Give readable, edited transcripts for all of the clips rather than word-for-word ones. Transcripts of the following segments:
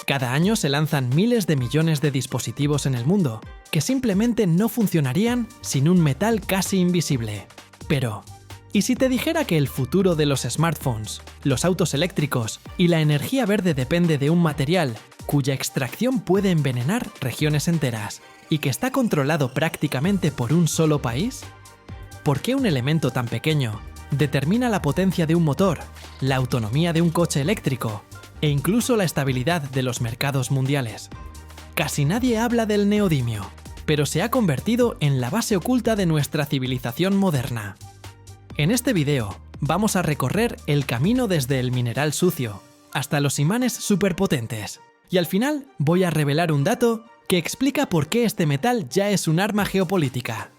Cada año se lanzan miles de millones de dispositivos en el mundo, que simplemente no funcionarían sin un metal casi invisible. Pero, ¿y si te dijera que el futuro de los smartphones, los autos eléctricos y la energía verde depende de un material cuya extracción puede envenenar regiones enteras y que está controlado prácticamente por un solo país? ¿Por qué un elemento tan pequeño determina la potencia de un motor, la autonomía de un coche eléctrico e incluso la estabilidad de los mercados mundiales? Casi nadie habla del neodimio, pero se ha convertido en la base oculta de nuestra civilización moderna. En este video vamos a recorrer el camino desde el mineral sucio hasta los imanes superpotentes, y al final voy a revelar un dato que explica por qué este metal ya es un arma geopolítica.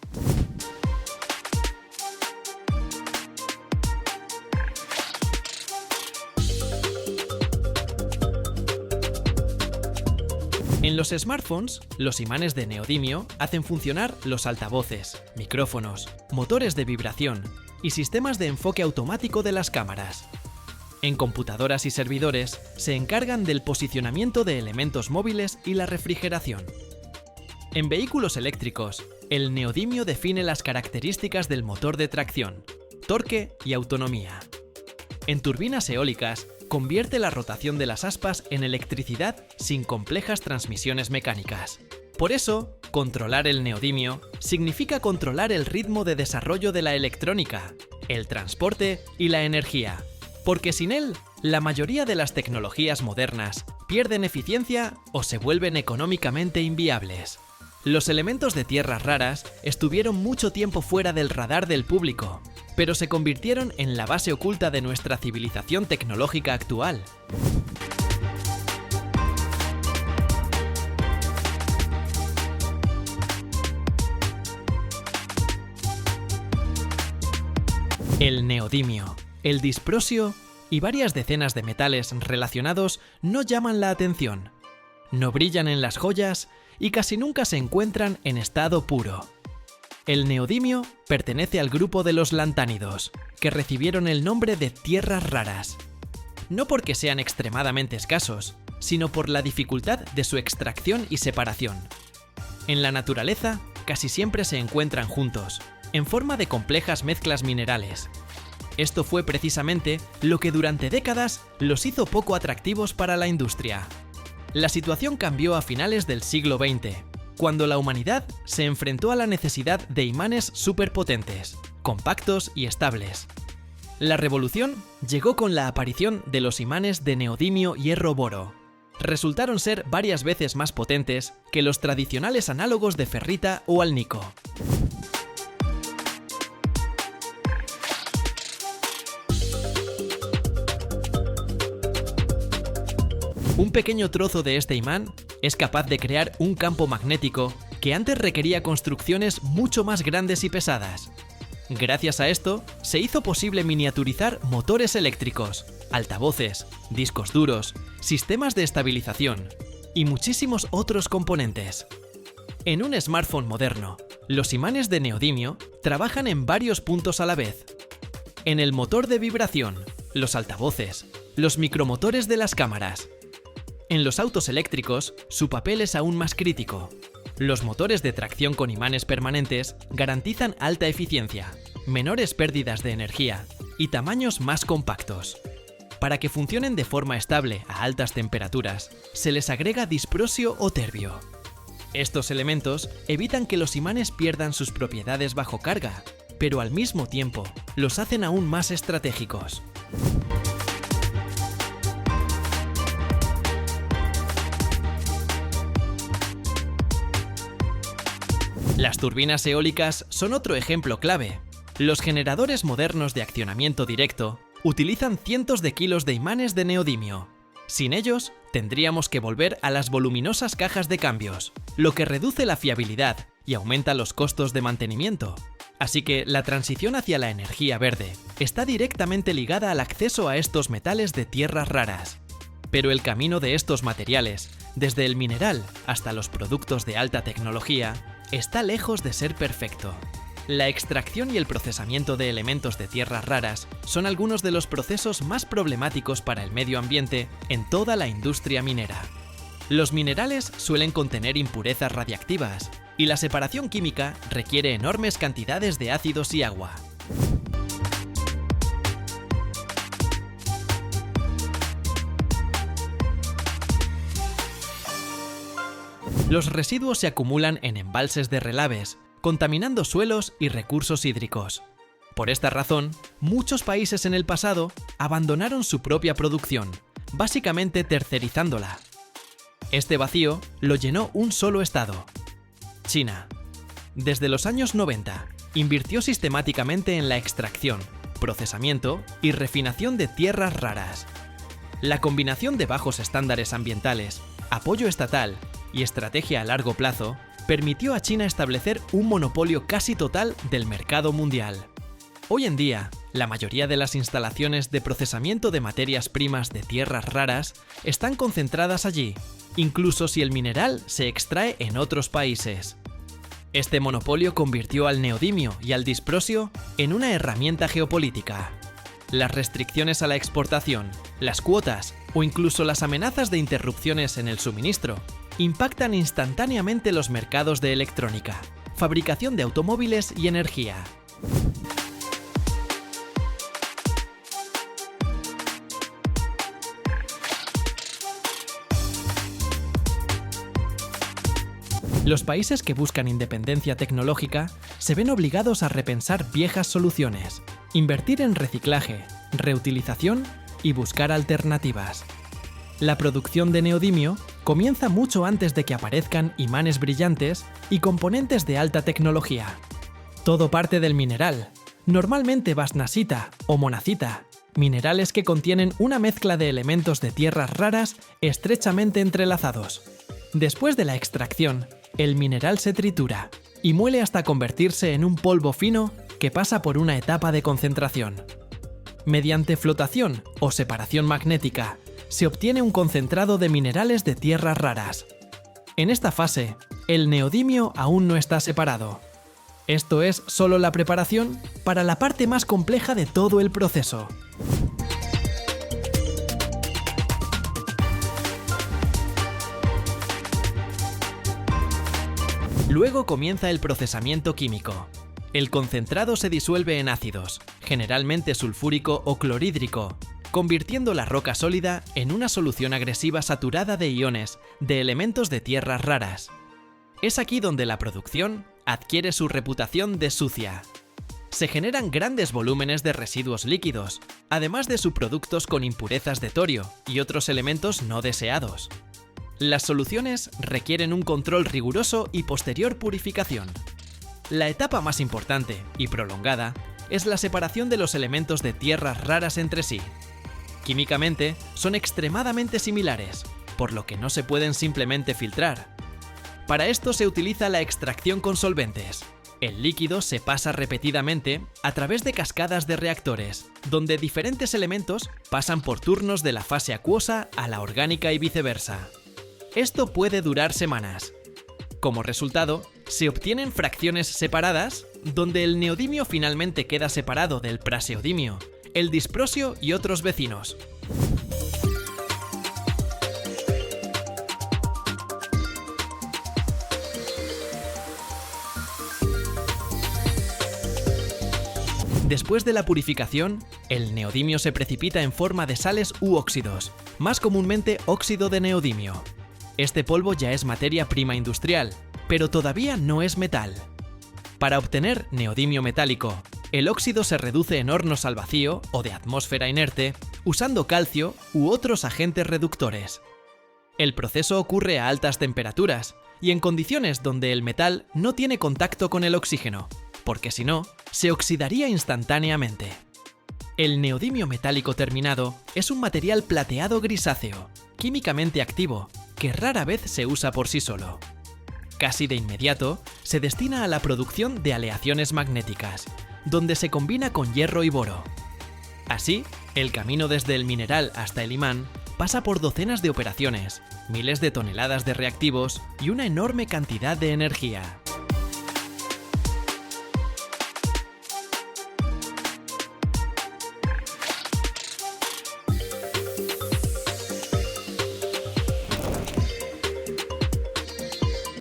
En los smartphones, los imanes de neodimio hacen funcionar los altavoces, micrófonos, motores de vibración y sistemas de enfoque automático de las cámaras. En computadoras y servidores se encargan del posicionamiento de elementos móviles y la refrigeración. En vehículos eléctricos, el neodimio define las características del motor de tracción, torque y autonomía. En turbinas eólicas, convierte la rotación de las aspas en electricidad sin complejas transmisiones mecánicas. Por eso, controlar el neodimio significa controlar el ritmo de desarrollo de la electrónica, el transporte y la energía, porque sin él, la mayoría de las tecnologías modernas pierden eficiencia o se vuelven económicamente inviables. Los elementos de tierras raras estuvieron mucho tiempo fuera del radar del público, pero se convirtieron en la base oculta de nuestra civilización tecnológica actual. El neodimio, el disprosio y varias decenas de metales relacionados no llaman la atención, no brillan en las joyas y casi nunca se encuentran en estado puro. El neodimio pertenece al grupo de los lantánidos, que recibieron el nombre de tierras raras. No porque sean extremadamente escasos, sino por la dificultad de su extracción y separación. En la naturaleza, casi siempre se encuentran juntos, en forma de complejas mezclas minerales. Esto fue precisamente lo que durante décadas los hizo poco atractivos para la industria. La situación cambió a finales del siglo XX, cuando la humanidad se enfrentó a la necesidad de imanes superpotentes, compactos y estables. La revolución llegó con la aparición de los imanes de neodimio hierro-boro. Resultaron ser varias veces más potentes que los tradicionales análogos de ferrita o alnico. Un pequeño trozo de este imán es capaz de crear un campo magnético que antes requería construcciones mucho más grandes y pesadas. Gracias a esto, se hizo posible miniaturizar motores eléctricos, altavoces, discos duros, sistemas de estabilización y muchísimos otros componentes. En un smartphone moderno, los imanes de neodimio trabajan en varios puntos a la vez. En el motor de vibración, los altavoces, los micromotores de las cámaras. En los autos eléctricos, su papel es aún más crítico. Los motores de tracción con imanes permanentes garantizan alta eficiencia, menores pérdidas de energía y tamaños más compactos. Para que funcionen de forma estable a altas temperaturas, se les agrega disprosio o terbio. Estos elementos evitan que los imanes pierdan sus propiedades bajo carga, pero al mismo tiempo los hacen aún más estratégicos. Las turbinas eólicas son otro ejemplo clave. Los generadores modernos de accionamiento directo utilizan cientos de kilos de imanes de neodimio. Sin ellos, tendríamos que volver a las voluminosas cajas de cambios, lo que reduce la fiabilidad y aumenta los costos de mantenimiento. Así que la transición hacia la energía verde está directamente ligada al acceso a estos metales de tierras raras. Pero el camino de estos materiales, desde el mineral hasta los productos de alta tecnología, está lejos de ser perfecto. La extracción y el procesamiento de elementos de tierras raras son algunos de los procesos más problemáticos para el medio ambiente en toda la industria minera. Los minerales suelen contener impurezas radiactivas, y la separación química requiere enormes cantidades de ácidos y agua. Los residuos se acumulan en embalses de relaves, contaminando suelos y recursos hídricos. Por esta razón, muchos países en el pasado abandonaron su propia producción, básicamente tercerizándola. Este vacío lo llenó un solo estado: China. Desde los años 90, invirtió sistemáticamente en la extracción, procesamiento y refinación de tierras raras. La combinación de bajos estándares ambientales, apoyo estatal y estrategia a largo plazo permitió a China establecer un monopolio casi total del mercado mundial. Hoy en día, la mayoría de las instalaciones de procesamiento de materias primas de tierras raras están concentradas allí, incluso si el mineral se extrae en otros países. Este monopolio convirtió al neodimio y al disprosio en una herramienta geopolítica. Las restricciones a la exportación, las cuotas o incluso las amenazas de interrupciones en el suministro impactan instantáneamente los mercados de electrónica, fabricación de automóviles y energía. Los países que buscan independencia tecnológica se ven obligados a repensar viejas soluciones, invertir en reciclaje, reutilización y buscar alternativas. La producción de neodimio comienza mucho antes de que aparezcan imanes brillantes y componentes de alta tecnología. Todo parte del mineral, normalmente basnasita o monazita, minerales que contienen una mezcla de elementos de tierras raras estrechamente entrelazados. Después de la extracción, el mineral se tritura y muele hasta convertirse en un polvo fino que pasa por una etapa de concentración. Mediante flotación o separación magnética, se obtiene un concentrado de minerales de tierras raras. En esta fase, el neodimio aún no está separado. Esto es solo la preparación para la parte más compleja de todo el proceso. Luego comienza el procesamiento químico. El concentrado se disuelve en ácidos, generalmente sulfúrico o clorhídrico, convirtiendo la roca sólida en una solución agresiva saturada de iones de elementos de tierras raras. Es aquí donde la producción adquiere su reputación de sucia. Se generan grandes volúmenes de residuos líquidos, además de subproductos con impurezas de torio y otros elementos no deseados. Las soluciones requieren un control riguroso y posterior purificación. La etapa más importante y prolongada es la separación de los elementos de tierras raras entre sí. Químicamente son extremadamente similares, por lo que no se pueden simplemente filtrar. Para esto se utiliza la extracción con solventes. El líquido se pasa repetidamente a través de cascadas de reactores, donde diferentes elementos pasan por turnos de la fase acuosa a la orgánica y viceversa. Esto puede durar semanas. Como resultado, se obtienen fracciones separadas, donde el neodimio finalmente queda separado del praseodimio, el disprosio y otros vecinos. Después de la purificación, el neodimio se precipita en forma de sales u óxidos, más comúnmente óxido de neodimio. Este polvo ya es materia prima industrial, pero todavía no es metal. Para obtener neodimio metálico, el óxido se reduce en hornos al vacío o de atmósfera inerte, usando calcio u otros agentes reductores. El proceso ocurre a altas temperaturas y en condiciones donde el metal no tiene contacto con el oxígeno, porque si no, se oxidaría instantáneamente. El neodimio metálico terminado es un material plateado grisáceo, químicamente activo, que rara vez se usa por sí solo. Casi de inmediato, se destina a la producción de aleaciones magnéticas, donde se combina con hierro y boro. Así, el camino desde el mineral hasta el imán pasa por docenas de operaciones, miles de toneladas de reactivos y una enorme cantidad de energía.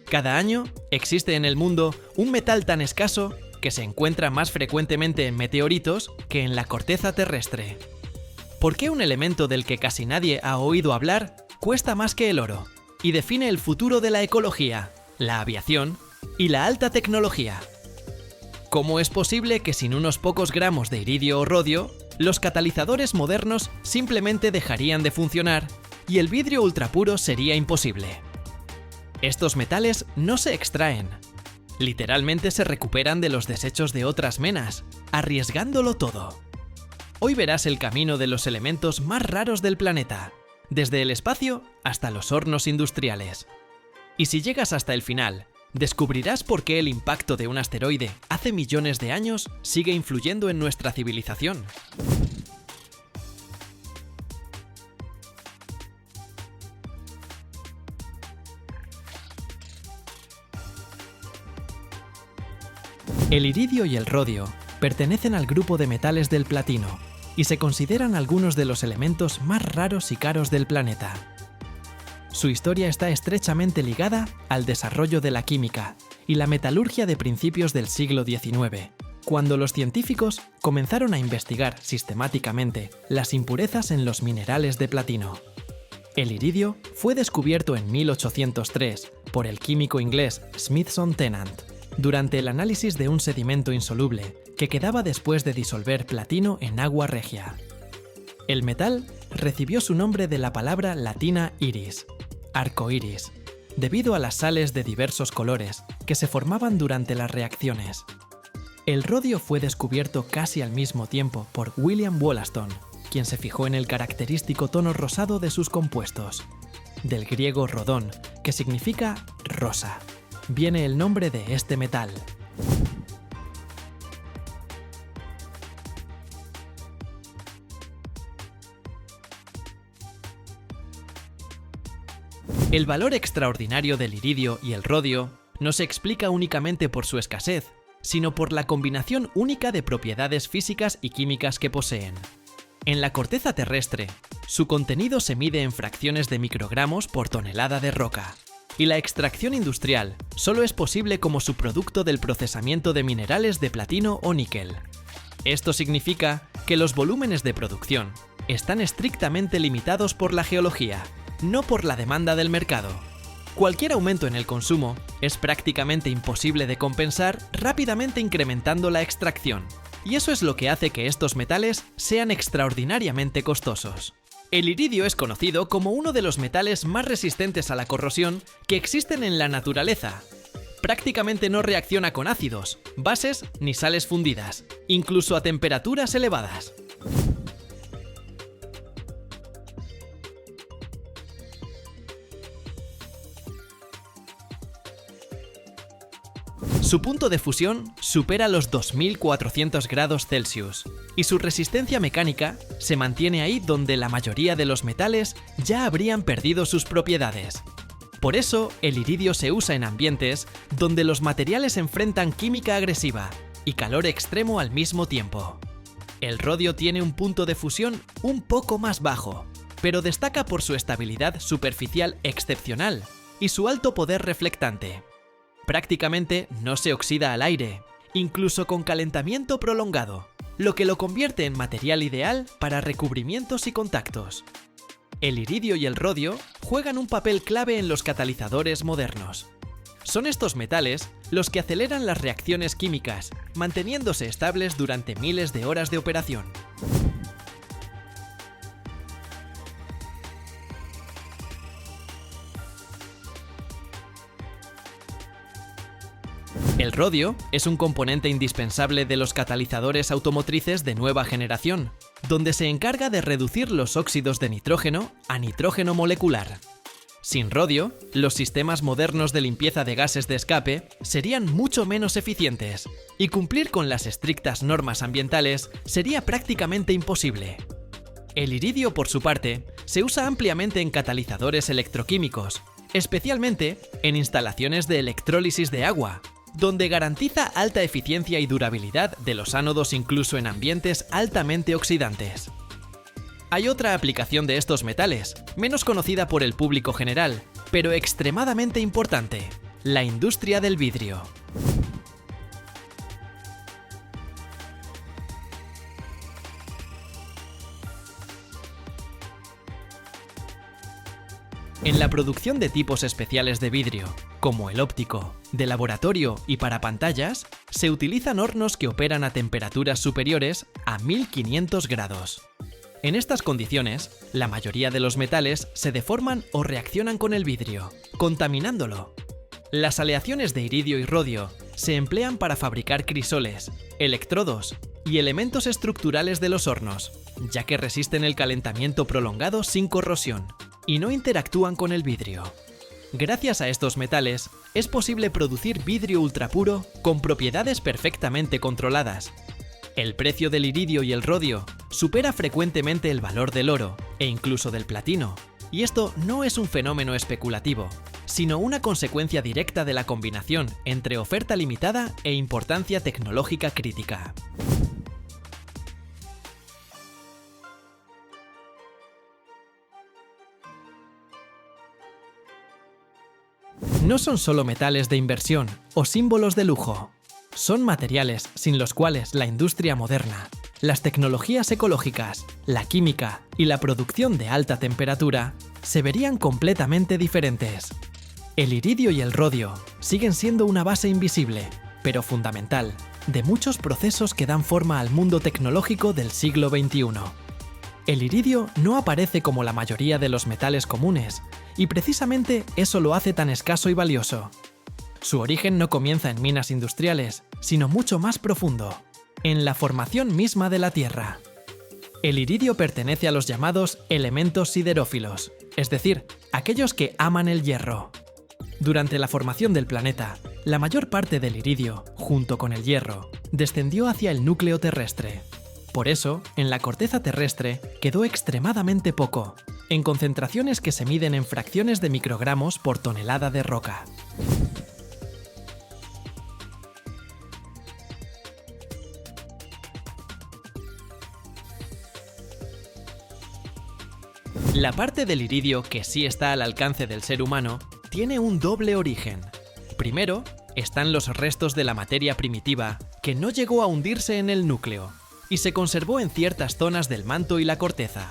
Cada año existe en el mundo un metal tan escaso que se encuentra más frecuentemente en meteoritos que en la corteza terrestre. ¿Por qué un elemento del que casi nadie ha oído hablar cuesta más que el oro y define el futuro de la ecología, la aviación y la alta tecnología? ¿Cómo es posible que sin unos pocos gramos de iridio o rodio, los catalizadores modernos simplemente dejarían de funcionar y el vidrio ultrapuro sería imposible? Estos metales no se extraen. Literalmente se recuperan de los desechos de otras menas, arriesgándolo todo. Hoy verás el camino de los elementos más raros del planeta, desde el espacio hasta los hornos industriales. Y si llegas hasta el final, descubrirás por qué el impacto de un asteroide hace millones de años sigue influyendo en nuestra civilización. El iridio y el rodio pertenecen al grupo de metales del platino y se consideran algunos de los elementos más raros y caros del planeta. Su historia está estrechamente ligada al desarrollo de la química y la metalurgia de principios del siglo XIX, cuando los científicos comenzaron a investigar sistemáticamente las impurezas en los minerales de platino. El iridio fue descubierto en 1803 por el químico inglés Smithson Tennant, durante el análisis de un sedimento insoluble que quedaba después de disolver platino en agua regia. El metal recibió su nombre de la palabra latina iris, arco iris, debido a las sales de diversos colores que se formaban durante las reacciones. El rodio fue descubierto casi al mismo tiempo por William Wollaston, quien se fijó en el característico tono rosado de sus compuestos. Del griego rodón, que significa rosa, viene el nombre de este metal. El valor extraordinario del iridio y el rodio no se explica únicamente por su escasez, sino por la combinación única de propiedades físicas y químicas que poseen. En la corteza terrestre, su contenido se mide en fracciones de microgramos por tonelada de roca, y la extracción industrial solo es posible como subproducto del procesamiento de minerales de platino o níquel. Esto significa que los volúmenes de producción están estrictamente limitados por la geología, no por la demanda del mercado. Cualquier aumento en el consumo es prácticamente imposible de compensar rápidamente incrementando la extracción, y eso es lo que hace que estos metales sean extraordinariamente costosos. El iridio es conocido como uno de los metales más resistentes a la corrosión que existen en la naturaleza. Prácticamente no reacciona con ácidos, bases ni sales fundidas, incluso a temperaturas elevadas. Su punto de fusión supera los 2400 grados Celsius y su resistencia mecánica se mantiene ahí donde la mayoría de los metales ya habrían perdido sus propiedades. Por eso, el iridio se usa en ambientes donde los materiales enfrentan química agresiva y calor extremo al mismo tiempo. El rodio tiene un punto de fusión un poco más bajo, pero destaca por su estabilidad superficial excepcional y su alto poder reflectante. Prácticamente no se oxida al aire, incluso con calentamiento prolongado, lo que lo convierte en material ideal para recubrimientos y contactos. El iridio y el rodio juegan un papel clave en los catalizadores modernos. Son estos metales los que aceleran las reacciones químicas, manteniéndose estables durante miles de horas de operación. El rodio es un componente indispensable de los catalizadores automotrices de nueva generación, donde se encarga de reducir los óxidos de nitrógeno a nitrógeno molecular. Sin rodio, los sistemas modernos de limpieza de gases de escape serían mucho menos eficientes, y cumplir con las estrictas normas ambientales sería prácticamente imposible. El iridio, por su parte, se usa ampliamente en catalizadores electroquímicos, especialmente en instalaciones de electrólisis de agua, donde garantiza alta eficiencia y durabilidad de los ánodos incluso en ambientes altamente oxidantes. Hay otra aplicación de estos metales, menos conocida por el público general, pero extremadamente importante: la industria del vidrio. En la producción de tipos especiales de vidrio, como el óptico, de laboratorio y para pantallas, se utilizan hornos que operan a temperaturas superiores a 1500 grados. En estas condiciones, la mayoría de los metales se deforman o reaccionan con el vidrio, contaminándolo. Las aleaciones de iridio y rodio se emplean para fabricar crisoles, electrodos y elementos estructurales de los hornos, ya que resisten el calentamiento prolongado sin corrosión y no interactúan con el vidrio. Gracias a estos metales, es posible producir vidrio ultrapuro con propiedades perfectamente controladas. El precio del iridio y el rodio supera frecuentemente el valor del oro e incluso del platino, y esto no es un fenómeno especulativo, sino una consecuencia directa de la combinación entre oferta limitada e importancia tecnológica crítica. No son solo metales de inversión o símbolos de lujo. Son materiales sin los cuales la industria moderna, las tecnologías ecológicas, la química y la producción de alta temperatura se verían completamente diferentes. El iridio y el rodio siguen siendo una base invisible, pero fundamental, de muchos procesos que dan forma al mundo tecnológico del siglo XXI. El iridio no aparece como la mayoría de los metales comunes, y precisamente eso lo hace tan escaso y valioso. Su origen no comienza en minas industriales, sino mucho más profundo, en la formación misma de la Tierra. El iridio pertenece a los llamados elementos siderófilos, es decir, aquellos que aman el hierro. Durante la formación del planeta, la mayor parte del iridio, junto con el hierro, descendió hacia el núcleo terrestre. Por eso, en la corteza terrestre quedó extremadamente poco, en concentraciones que se miden en fracciones de microgramos por tonelada de roca. La parte del iridio que sí está al alcance del ser humano tiene un doble origen. Primero, están los restos de la materia primitiva que no llegó a hundirse en el núcleo y se conservó en ciertas zonas del manto y la corteza.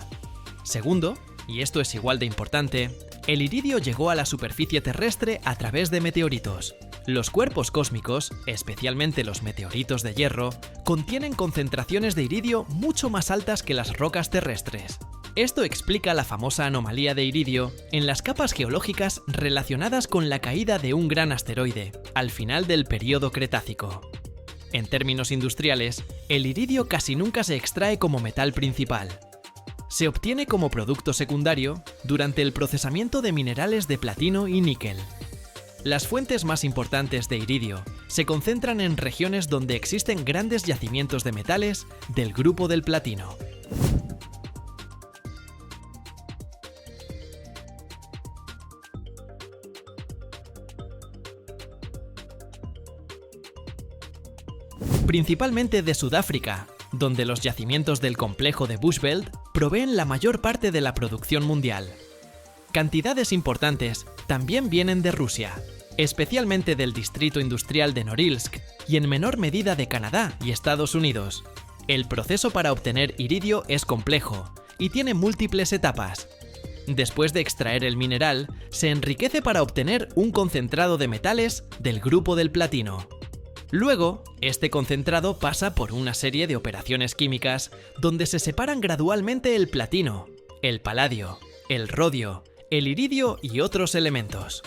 Segundo, y esto es igual de importante, el iridio llegó a la superficie terrestre a través de meteoritos. Los cuerpos cósmicos, especialmente los meteoritos de hierro, contienen concentraciones de iridio mucho más altas que las rocas terrestres. Esto explica la famosa anomalía de iridio en las capas geológicas relacionadas con la caída de un gran asteroide al final del período Cretácico. En términos industriales, el iridio casi nunca se extrae como metal principal. Se obtiene como producto secundario durante el procesamiento de minerales de platino y níquel. Las fuentes más importantes de iridio se concentran en regiones donde existen grandes yacimientos de metales del grupo del platino. Principalmente de Sudáfrica, donde los yacimientos del complejo de Bushveld proveen la mayor parte de la producción mundial. Cantidades importantes también vienen de Rusia, especialmente del distrito industrial de Norilsk y en menor medida de Canadá y Estados Unidos. El proceso para obtener iridio es complejo y tiene múltiples etapas. Después de extraer el mineral, se enriquece para obtener un concentrado de metales del grupo del platino. Luego, este concentrado pasa por una serie de operaciones químicas donde se separan gradualmente el platino, el paladio, el rodio, el iridio y otros elementos.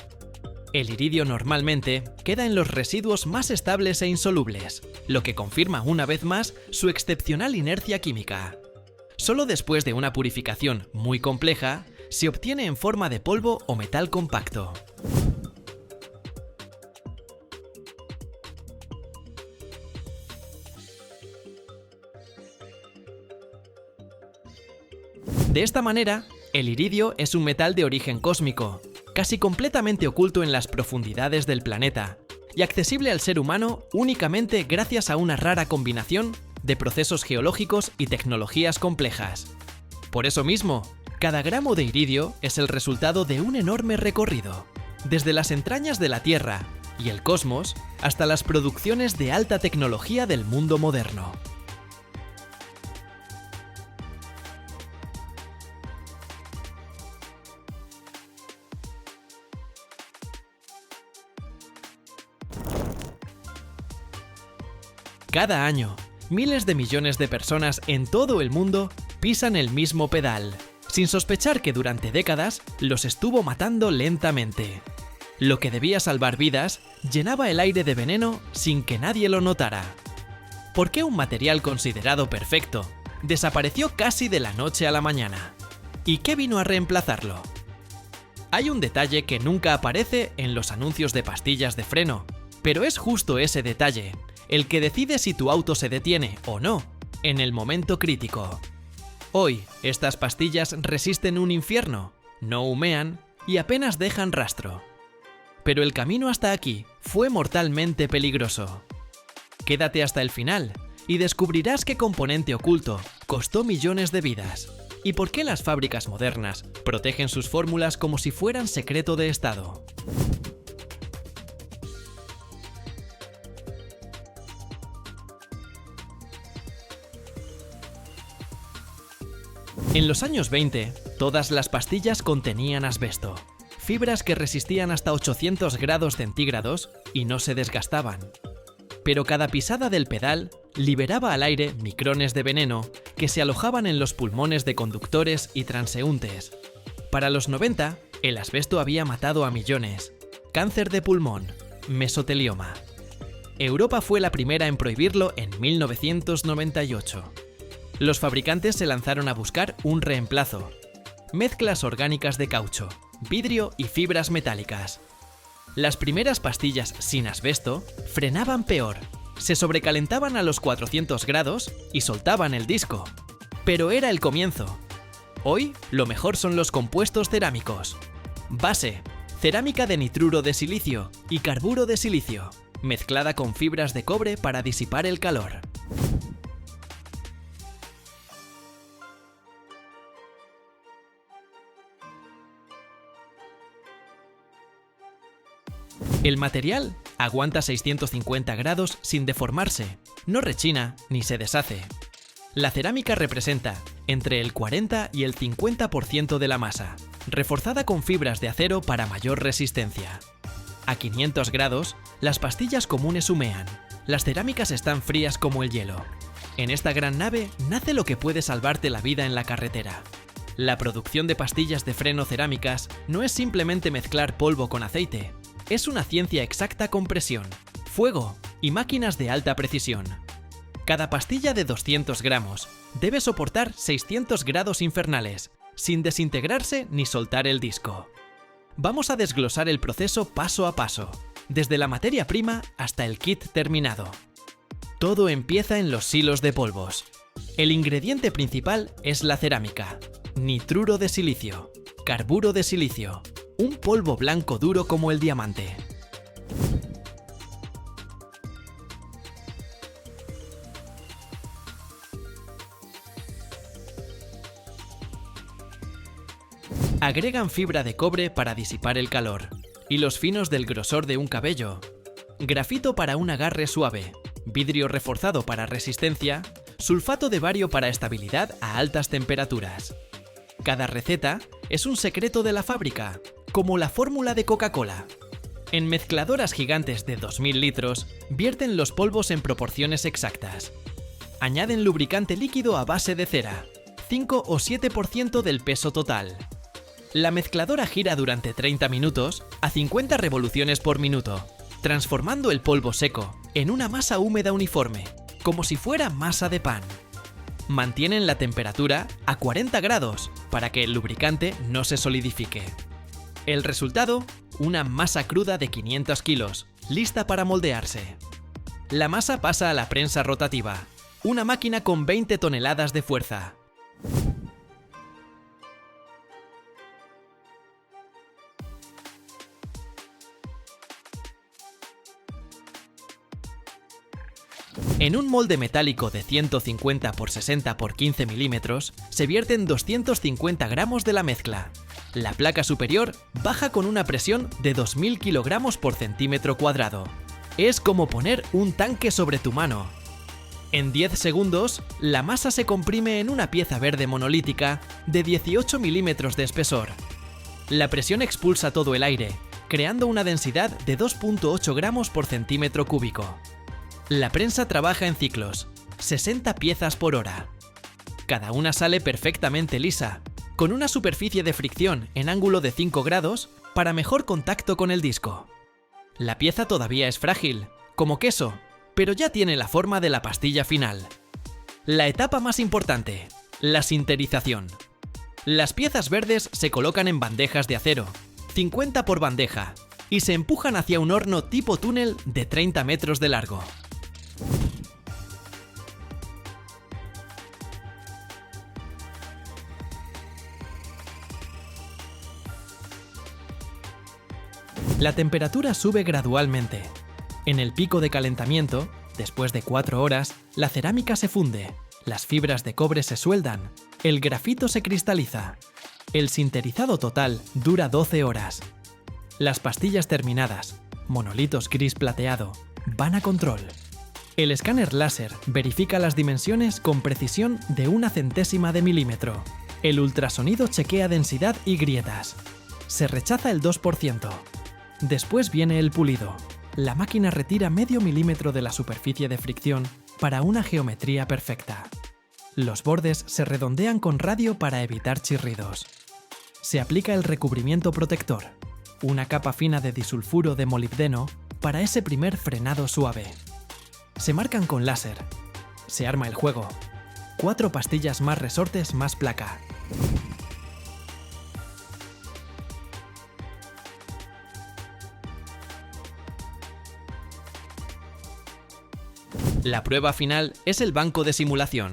El iridio normalmente queda en los residuos más estables e insolubles, lo que confirma una vez más su excepcional inercia química. Solo después de una purificación muy compleja, se obtiene en forma de polvo o metal compacto. De esta manera, el iridio es un metal de origen cósmico, casi completamente oculto en las profundidades del planeta, y accesible al ser humano únicamente gracias a una rara combinación de procesos geológicos y tecnologías complejas. Por eso mismo, cada gramo de iridio es el resultado de un enorme recorrido. desde las entrañas de la Tierra y el cosmos hasta las producciones de alta tecnología del mundo moderno. Cada año, miles de millones de personas en todo el mundo pisan el mismo pedal, sin sospechar que durante décadas los estuvo matando lentamente. Lo que debía salvar vidas llenaba el aire de veneno sin que nadie lo notara. ¿Por qué un material considerado perfecto desapareció casi de la noche a la mañana? ¿Y qué vino a reemplazarlo? Hay un detalle que nunca aparece en los anuncios de pastillas de freno, pero es justo ese detalle el que decide si tu auto se detiene o no en el momento crítico. Hoy, estas pastillas resisten un infierno, no humean y apenas dejan rastro. Pero el camino hasta aquí fue mortalmente peligroso. Quédate hasta el final y descubrirás qué componente oculto costó millones de vidas y por qué las fábricas modernas protegen sus fórmulas como si fueran secreto de Estado. En los años 20, todas las pastillas contenían asbesto, fibras que resistían hasta 800 grados centígrados y no se desgastaban. Pero cada pisada del pedal liberaba al aire micrones de veneno que se alojaban en los pulmones de conductores y transeúntes. Para los 90, el asbesto había matado a millones. Cáncer de pulmón, mesotelioma. Europa fue la primera en prohibirlo en 1998. Los fabricantes se lanzaron a buscar un reemplazo. Mezclas orgánicas de caucho, vidrio y fibras metálicas. Las primeras pastillas sin asbesto frenaban peor, se sobrecalentaban a los 400 grados y soltaban el disco. Pero era el comienzo. Hoy, lo mejor son los compuestos cerámicos. Base: cerámica de nitruro de silicio y carburo de silicio, mezclada con fibras de cobre para disipar el calor. El material aguanta 650 grados sin deformarse, no rechina ni se deshace. La cerámica representa entre el 40 y el 50% de la masa, reforzada con fibras de acero para mayor resistencia. A 500 grados, las pastillas comunes humean, las cerámicas están frías como el hielo. En esta gran nave nace lo que puede salvarte la vida en la carretera. La producción de pastillas de freno cerámicas no es simplemente mezclar polvo con aceite. Es una ciencia exacta con presión, fuego y máquinas de alta precisión. Cada pastilla de 200 gramos debe soportar 600 grados infernales, sin desintegrarse ni soltar el disco. Vamos a desglosar el proceso paso a paso, desde la materia prima hasta el kit terminado. Todo empieza en los silos de polvos. El ingrediente principal es la cerámica, nitruro de silicio, carburo de silicio, un polvo blanco duro como el diamante. Agregan fibra de cobre para disipar el calor, hilos finos del grosor de un cabello, grafito para un agarre suave, vidrio reforzado para resistencia, sulfato de bario para estabilidad a altas temperaturas. Cada receta es un secreto de la fábrica, como la fórmula de Coca-Cola. En mezcladoras gigantes de 2000 litros, vierten los polvos en proporciones exactas. Añaden lubricante líquido a base de cera, 5 o 7% del peso total. La mezcladora gira durante 30 minutos a 50 revoluciones por minuto, transformando el polvo seco en una masa húmeda uniforme, como si fuera masa de pan. Mantienen la temperatura a 40 grados para que el lubricante no se solidifique. El resultado, una masa cruda de 500 kilos, lista para moldearse. La masa pasa a la prensa rotativa, una máquina con 20 toneladas de fuerza. En un molde metálico de 150 x 60 x 15 milímetros se vierten 250 gramos de la mezcla. La placa superior baja con una presión de 2000 kg por centímetro cuadrado. Es como poner un tanque sobre tu mano. En 10 segundos, la masa se comprime en una pieza verde monolítica de 18 milímetros de espesor. La presión expulsa todo el aire, creando una densidad de 2,8 gramos por centímetro cúbico. La prensa trabaja en ciclos, 60 piezas por hora. Cada una sale perfectamente lisa, con una superficie de fricción en ángulo de 5 grados para mejor contacto con el disco. La pieza todavía es frágil, como queso, pero ya tiene la forma de la pastilla final. La etapa más importante, la sinterización. Las piezas verdes se colocan en bandejas de acero, 50 por bandeja, y se empujan hacia un horno tipo túnel de 30 metros de largo. La temperatura sube gradualmente. En el pico de calentamiento, después de 4 horas, la cerámica se funde, las fibras de cobre se sueldan, el grafito se cristaliza. El sinterizado total dura 12 horas. Las pastillas terminadas, monolitos gris plateado, van a control. El escáner láser verifica las dimensiones con precisión de 1/100ª de milímetro. El ultrasonido chequea densidad y grietas. Se rechaza el 2%. Después viene el pulido. La máquina retira medio milímetro de la superficie de fricción para una geometría perfecta. Los bordes se redondean con radio para evitar chirridos. Se aplica el recubrimiento protector, una capa fina de disulfuro de molibdeno para ese primer frenado suave. Se marcan con láser. Se arma el juego. 4 pastillas más resortes más placa. La prueba final es el banco de simulación.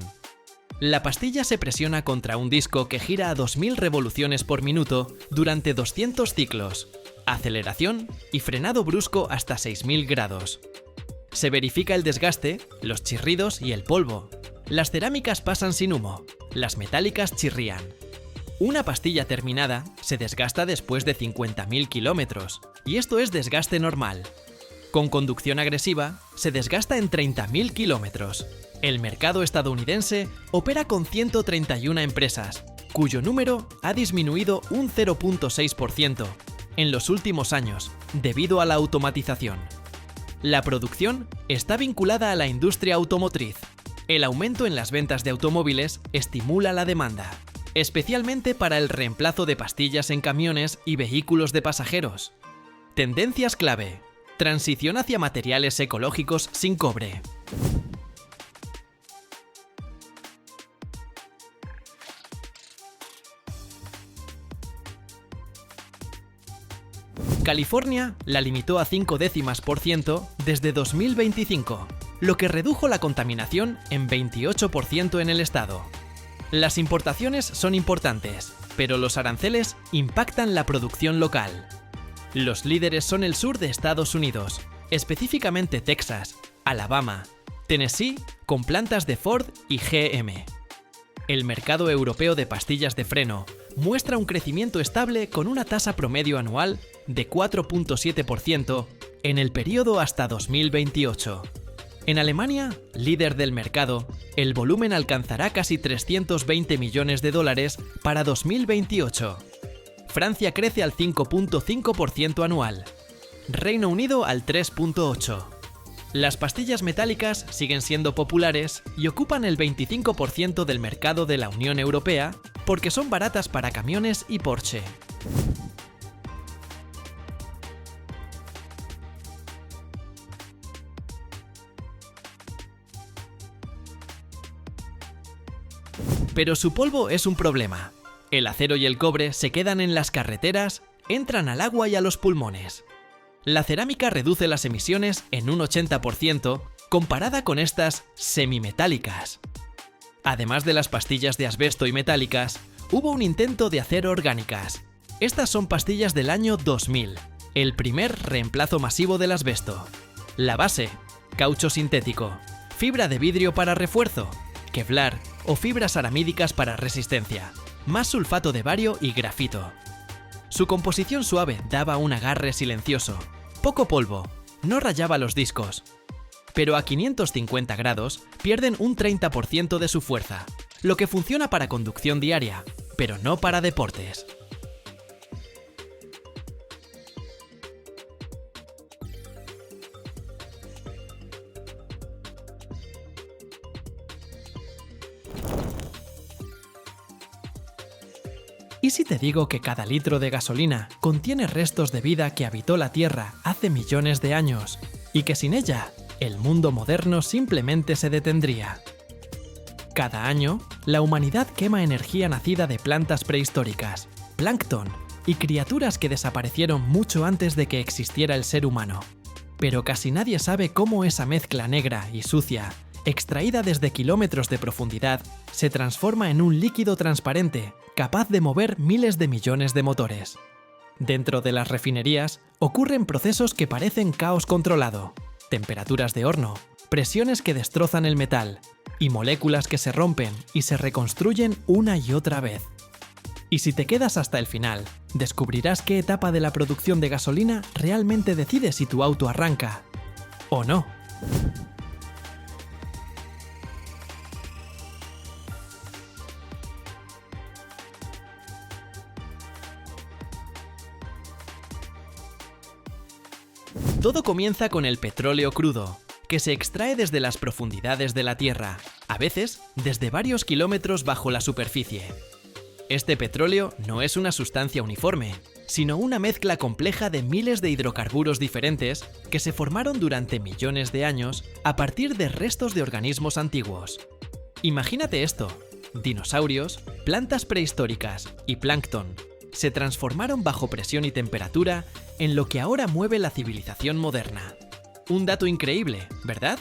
La pastilla se presiona contra un disco que gira a 2000 revoluciones por minuto durante 200 ciclos, aceleración y frenado brusco hasta 6000 grados. Se verifica el desgaste, los chirridos y el polvo. Las cerámicas pasan sin humo, las metálicas chirrían. Una pastilla terminada se desgasta después de 50.000 kilómetros, y esto es desgaste normal. Con conducción agresiva, se desgasta en 30.000 kilómetros. El mercado estadounidense opera con 131 empresas, cuyo número ha disminuido un 0,6% en los últimos años, debido a la automatización. La producción está vinculada a la industria automotriz. El aumento en las ventas de automóviles estimula la demanda, especialmente para el reemplazo de pastillas en camiones y vehículos de pasajeros. Tendencias clave: transición hacia materiales ecológicos sin cobre. California la limitó a 0,5% desde 2025, lo que redujo la contaminación en 28% en el estado. Las importaciones son importantes, pero los aranceles impactan la producción local. Los líderes son el sur de Estados Unidos, específicamente Texas, Alabama, Tennessee, con plantas de Ford y GM. El mercado europeo de pastillas de freno muestra un crecimiento estable con una tasa promedio anual de 4,7% en el periodo hasta 2028. En Alemania, líder del mercado, el volumen alcanzará casi 320 millones de dólares para 2028. Francia crece al 5,5% anual. Reino Unido al 3,8%. Las pastillas metálicas siguen siendo populares y ocupan el 25% del mercado de la Unión Europea porque son baratas para camiones y Porsche. Pero su polvo es un problema. El acero y el cobre se quedan en las carreteras, entran al agua y a los pulmones. La cerámica reduce las emisiones en un 80% comparada con estas semimetálicas. Además de las pastillas de asbesto y metálicas, hubo un intento de hacer orgánicas. Estas son pastillas del año 2000, el primer reemplazo masivo del asbesto. La base: caucho sintético, fibra de vidrio para refuerzo, Kevlar o fibras aramídicas para resistencia, más sulfato de bario y grafito. Su composición suave daba un agarre silencioso, poco polvo, no rayaba los discos. Pero a 550 grados pierden un 30% de su fuerza, lo que funciona para conducción diaria, pero no para deportes. ¿Y si te digo que cada litro de gasolina contiene restos de vida que habitó la Tierra hace millones de años y que sin ella, el mundo moderno simplemente se detendría? Cada año, la humanidad quema energía nacida de plantas prehistóricas, plancton y criaturas que desaparecieron mucho antes de que existiera el ser humano. Pero casi nadie sabe cómo esa mezcla negra y sucia, extraída desde kilómetros de profundidad, se transforma en un líquido transparente capaz de mover miles de millones de motores. Dentro de las refinerías ocurren procesos que parecen caos controlado, temperaturas de horno, presiones que destrozan el metal y moléculas que se rompen y se reconstruyen una y otra vez. Y si te quedas hasta el final, descubrirás qué etapa de la producción de gasolina realmente decide si tu auto arranca o no. Todo comienza con el petróleo crudo, que se extrae desde las profundidades de la Tierra, a veces desde varios kilómetros bajo la superficie. Este petróleo no es una sustancia uniforme, sino una mezcla compleja de miles de hidrocarburos diferentes que se formaron durante millones de años a partir de restos de organismos antiguos. Imagínate esto: dinosaurios, plantas prehistóricas y plancton se transformaron bajo presión y temperatura en lo que ahora mueve la civilización moderna. Un dato increíble, ¿verdad?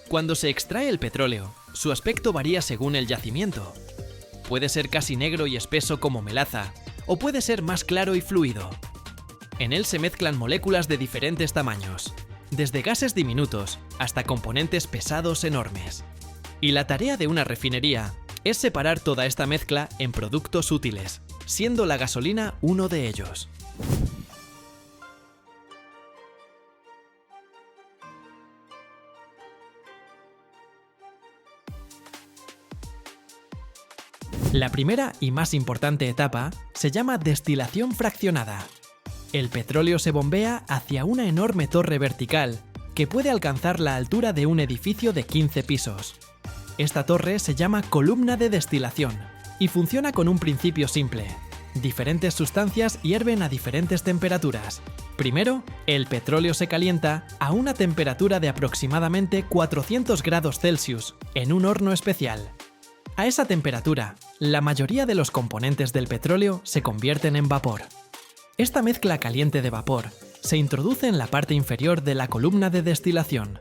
Cuando se extrae el petróleo, su aspecto varía según el yacimiento. Puede ser casi negro y espeso como melaza, o puede ser más claro y fluido. En él se mezclan moléculas de diferentes tamaños, desde gases diminutos hasta componentes pesados enormes. Y la tarea de una refinería es separar toda esta mezcla en productos útiles, siendo la gasolina uno de ellos. La primera y más importante etapa se llama destilación fraccionada. El petróleo se bombea hacia una enorme torre vertical que puede alcanzar la altura de un edificio de 15 pisos. Esta torre se llama columna de destilación y funciona con un principio simple. Diferentes sustancias hierven a diferentes temperaturas. Primero, el petróleo se calienta a una temperatura de aproximadamente 400 grados Celsius en un horno especial. A esa temperatura, la mayoría de los componentes del petróleo se convierten en vapor. Esta mezcla caliente de vapor se introduce en la parte inferior de la columna de destilación.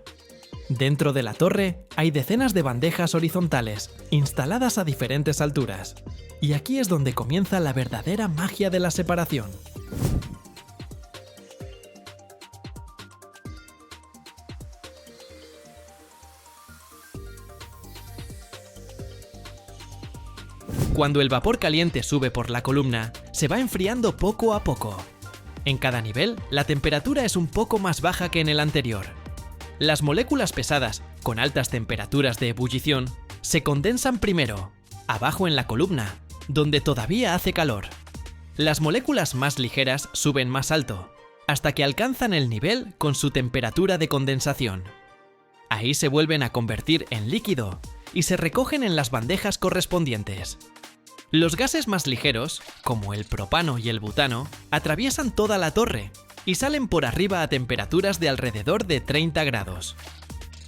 Dentro de la torre hay decenas de bandejas horizontales, instaladas a diferentes alturas. Y aquí es donde comienza la verdadera magia de la separación. Cuando el vapor caliente sube por la columna, se va enfriando poco a poco. En cada nivel, la temperatura es un poco más baja que en el anterior. Las moléculas pesadas, con altas temperaturas de ebullición, se condensan primero, abajo en la columna, donde todavía hace calor. Las moléculas más ligeras suben más alto, hasta que alcanzan el nivel con su temperatura de condensación. Ahí se vuelven a convertir en líquido y se recogen en las bandejas correspondientes. Los gases más ligeros, como el propano y el butano, atraviesan toda la torre y salen por arriba a temperaturas de alrededor de 30 grados.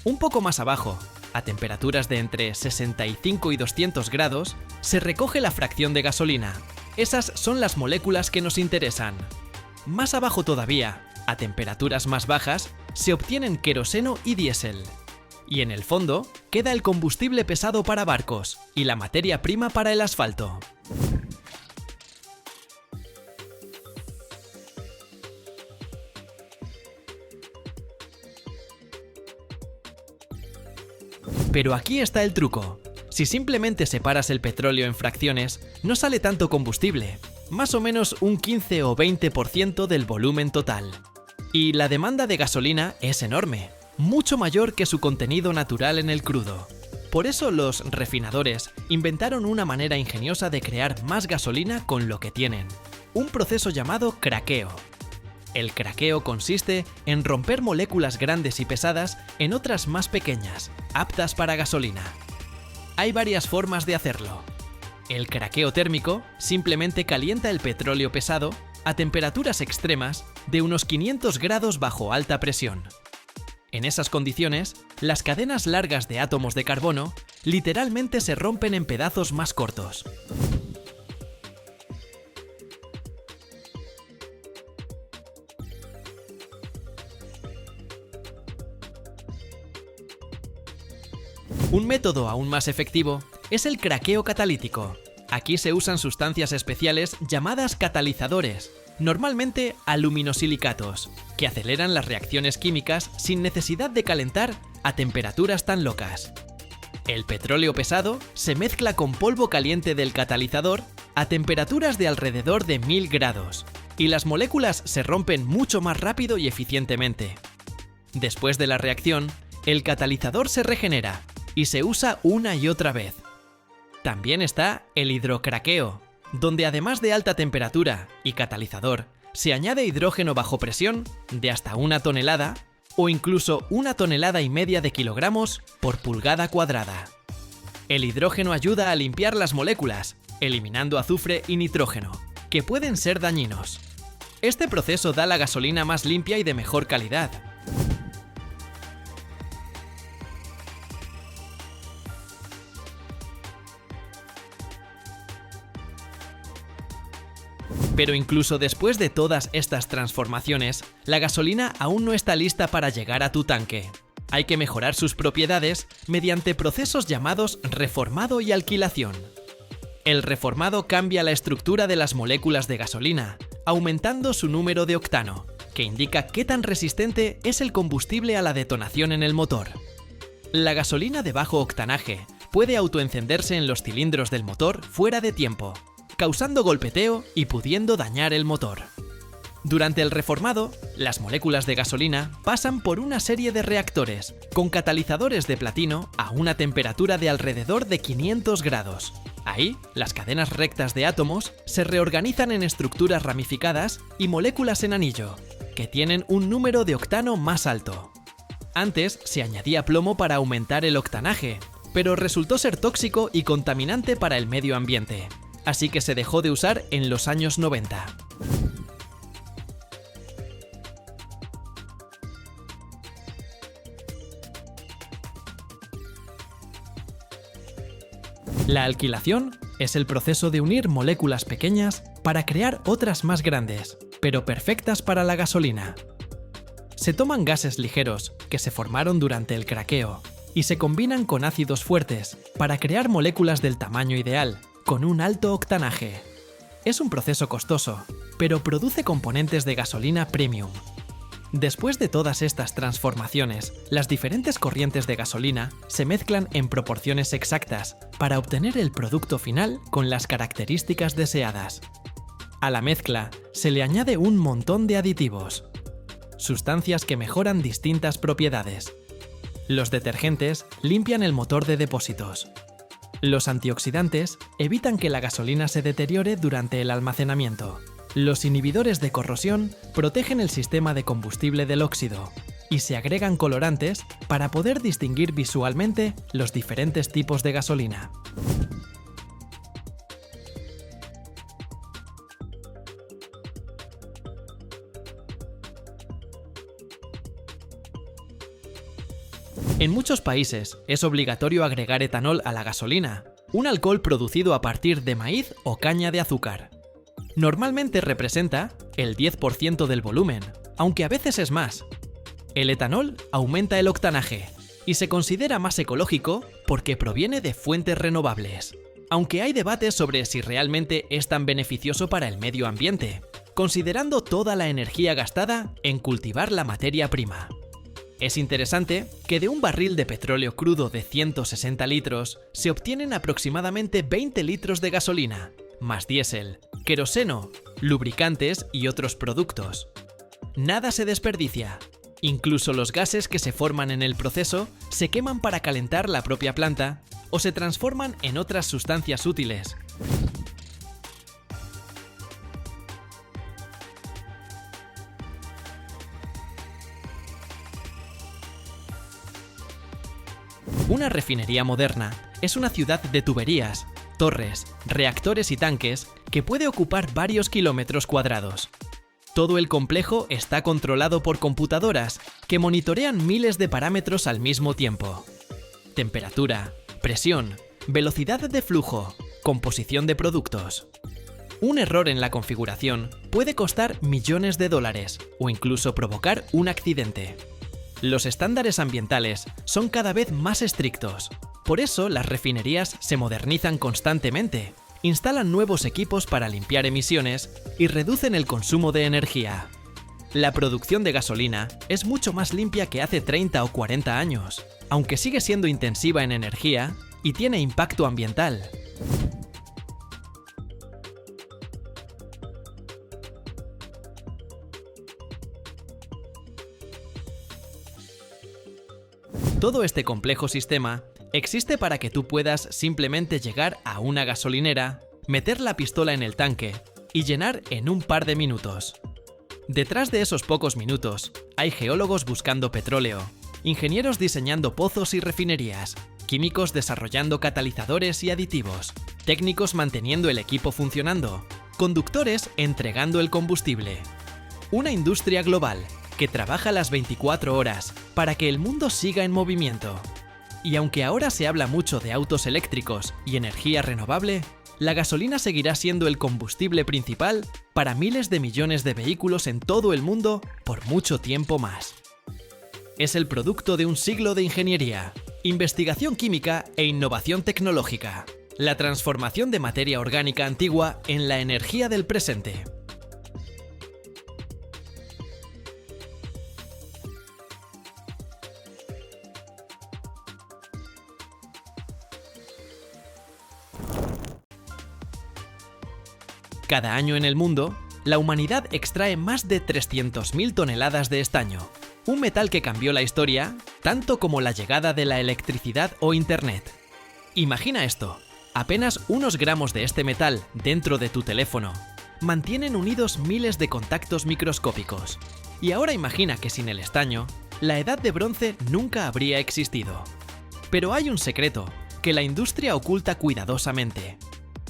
Un poco más abajo, a temperaturas de entre 65 y 200 grados, se recoge la fracción de gasolina. Esas son las moléculas que nos interesan. Más abajo todavía, a temperaturas más bajas, se obtienen queroseno y diésel. Y en el fondo, queda el combustible pesado para barcos y la materia prima para el asfalto. Pero aquí está el truco. Si simplemente separas el petróleo en fracciones, no sale tanto combustible. más o menos un 15 o 20% del volumen total. Y la demanda de gasolina es enorme, mucho mayor que su contenido natural en el crudo. Por eso los refinadores inventaron una manera ingeniosa de crear más gasolina con lo que tienen, un proceso llamado craqueo. El craqueo consiste en romper moléculas grandes y pesadas en otras más pequeñas, aptas para gasolina. Hay varias formas de hacerlo. El craqueo térmico simplemente calienta el petróleo pesado a temperaturas extremas de unos 500 grados bajo alta presión. En esas condiciones, las cadenas largas de átomos de carbono literalmente se rompen en pedazos más cortos. Un método aún más efectivo es el craqueo catalítico. Aquí se usan sustancias especiales llamadas catalizadores, normalmente aluminosilicatos, que aceleran las reacciones químicas sin necesidad de calentar a temperaturas tan locas. El petróleo pesado se mezcla con polvo caliente del catalizador a temperaturas de alrededor de 1000 grados, y las moléculas se rompen mucho más rápido y eficientemente. Después de la reacción, el catalizador se regenera y se usa una y otra vez. También está el hidrocraqueo, donde además de alta temperatura y catalizador, se añade hidrógeno bajo presión de hasta 1 tonelada o incluso 1,5 toneladas de kilogramos por pulgada cuadrada. El hidrógeno ayuda a limpiar las moléculas, eliminando azufre y nitrógeno, que pueden ser dañinos. Este proceso da la gasolina más limpia y de mejor calidad. Pero incluso después de todas estas transformaciones, la gasolina aún no está lista para llegar a tu tanque. Hay que mejorar sus propiedades mediante procesos llamados reformado y alquilación. El reformado cambia la estructura de las moléculas de gasolina, aumentando su número de octano, que indica qué tan resistente es el combustible a la detonación en el motor. La gasolina de bajo octanaje puede autoencenderse en los cilindros del motor fuera de tiempo, causando golpeteo y pudiendo dañar el motor. Durante el reformado, las moléculas de gasolina pasan por una serie de reactores con catalizadores de platino a una temperatura de alrededor de 500 grados. Ahí, las cadenas rectas de átomos se reorganizan en estructuras ramificadas y moléculas en anillo, que tienen un número de octano más alto. Antes se añadía plomo para aumentar el octanaje, pero resultó ser tóxico y contaminante para el medio ambiente, así que se dejó de usar en los años 90. La alquilación es el proceso de unir moléculas pequeñas para crear otras más grandes, pero perfectas para la gasolina. Se toman gases ligeros que se formaron durante el craqueo y se combinan con ácidos fuertes para crear moléculas del tamaño ideal, con un alto octanaje. Es un proceso costoso, pero produce componentes de gasolina premium. Después de todas estas transformaciones, las diferentes corrientes de gasolina se mezclan en proporciones exactas para obtener el producto final con las características deseadas. A la mezcla se le añade un montón de aditivos, sustancias que mejoran distintas propiedades. Los detergentes limpian el motor de depósitos. Los antioxidantes evitan que la gasolina se deteriore durante el almacenamiento. Los inhibidores de corrosión protegen el sistema de combustible del óxido y se agregan colorantes para poder distinguir visualmente los diferentes tipos de gasolina. En muchos países es obligatorio agregar etanol a la gasolina, un alcohol producido a partir de maíz o caña de azúcar. Normalmente representa el 10% del volumen, aunque a veces es más. El etanol aumenta el octanaje y se considera más ecológico porque proviene de fuentes renovables, aunque hay debates sobre si realmente es tan beneficioso para el medio ambiente, considerando toda la energía gastada en cultivar la materia prima. Es interesante que de un barril de petróleo crudo de 160 litros se obtienen aproximadamente 20 litros de gasolina, más diésel, queroseno, lubricantes y otros productos. Nada se desperdicia. Incluso los gases que se forman en el proceso se queman para calentar la propia planta o se transforman en otras sustancias útiles. Una refinería moderna es una ciudad de tuberías, torres, reactores y tanques que puede ocupar varios kilómetros cuadrados. Todo el complejo está controlado por computadoras que monitorean miles de parámetros al mismo tiempo. Temperatura, presión, velocidad de flujo, composición de productos. Un error en la configuración puede costar millones de dólares o incluso provocar un accidente. Los estándares ambientales son cada vez más estrictos. Por eso las refinerías se modernizan constantemente, instalan nuevos equipos para limpiar emisiones y reducen el consumo de energía. La producción de gasolina es mucho más limpia que hace 30 o 40 años, aunque sigue siendo intensiva en energía y tiene impacto ambiental. Todo este complejo sistema existe para que tú puedas simplemente llegar a una gasolinera, meter la pistola en el tanque y llenar en un par de minutos. Detrás de esos pocos minutos, hay geólogos buscando petróleo, ingenieros diseñando pozos y refinerías, químicos desarrollando catalizadores y aditivos, técnicos manteniendo el equipo funcionando, conductores entregando el combustible. Una industria global que trabaja las 24 horas para que el mundo siga en movimiento. Y aunque ahora se habla mucho de autos eléctricos y energía renovable, la gasolina seguirá siendo el combustible principal para miles de millones de vehículos en todo el mundo por mucho tiempo más. Es el producto de un siglo de ingeniería, investigación química e innovación tecnológica. La transformación de materia orgánica antigua en la energía del presente. Cada año en el mundo, la humanidad extrae más de 300.000 toneladas de estaño, un metal que cambió la historia tanto como la llegada de la electricidad o Internet. Imagina esto, apenas unos gramos de este metal dentro de tu teléfono mantienen unidos miles de contactos microscópicos. Y ahora imagina que sin el estaño, la edad de bronce nunca habría existido. Pero hay un secreto que la industria oculta cuidadosamente.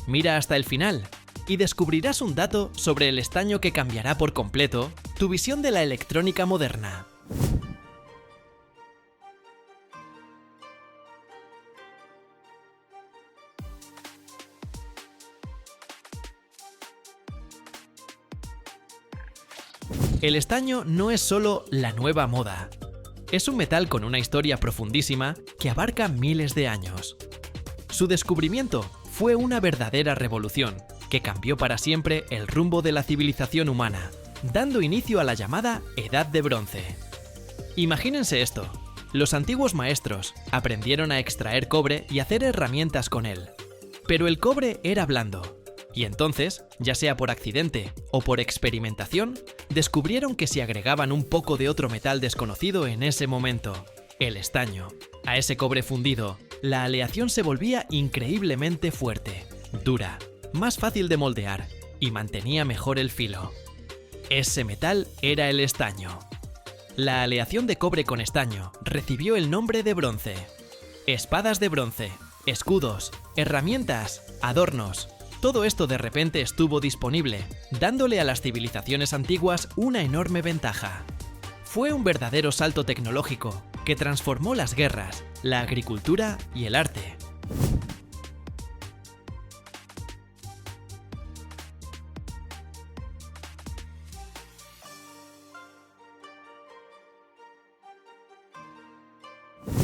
Mira hasta el final y descubrirás un dato sobre el estaño que cambiará por completo tu visión de la electrónica moderna. El estaño no es solo la nueva moda. Es un metal con una historia profundísima que abarca miles de años. Su descubrimiento fue una verdadera revolución que cambió para siempre el rumbo de la civilización humana, dando inicio a la llamada Edad de Bronce. Imagínense esto: los antiguos maestros aprendieron a extraer cobre y hacer herramientas con él. Pero el cobre era blando, y entonces, ya sea por accidente o por experimentación, descubrieron que si agregaban un poco de otro metal desconocido en ese momento, el estaño, a ese cobre fundido, la aleación se volvía increíblemente fuerte, dura, más fácil de moldear y mantenía mejor el filo. Ese metal era el estaño. La aleación de cobre con estaño recibió el nombre de bronce. Espadas de bronce, escudos, herramientas, adornos. Todo esto de repente estuvo disponible, dándole a las civilizaciones antiguas una enorme ventaja. Fue un verdadero salto tecnológico que transformó las guerras, la agricultura y el arte.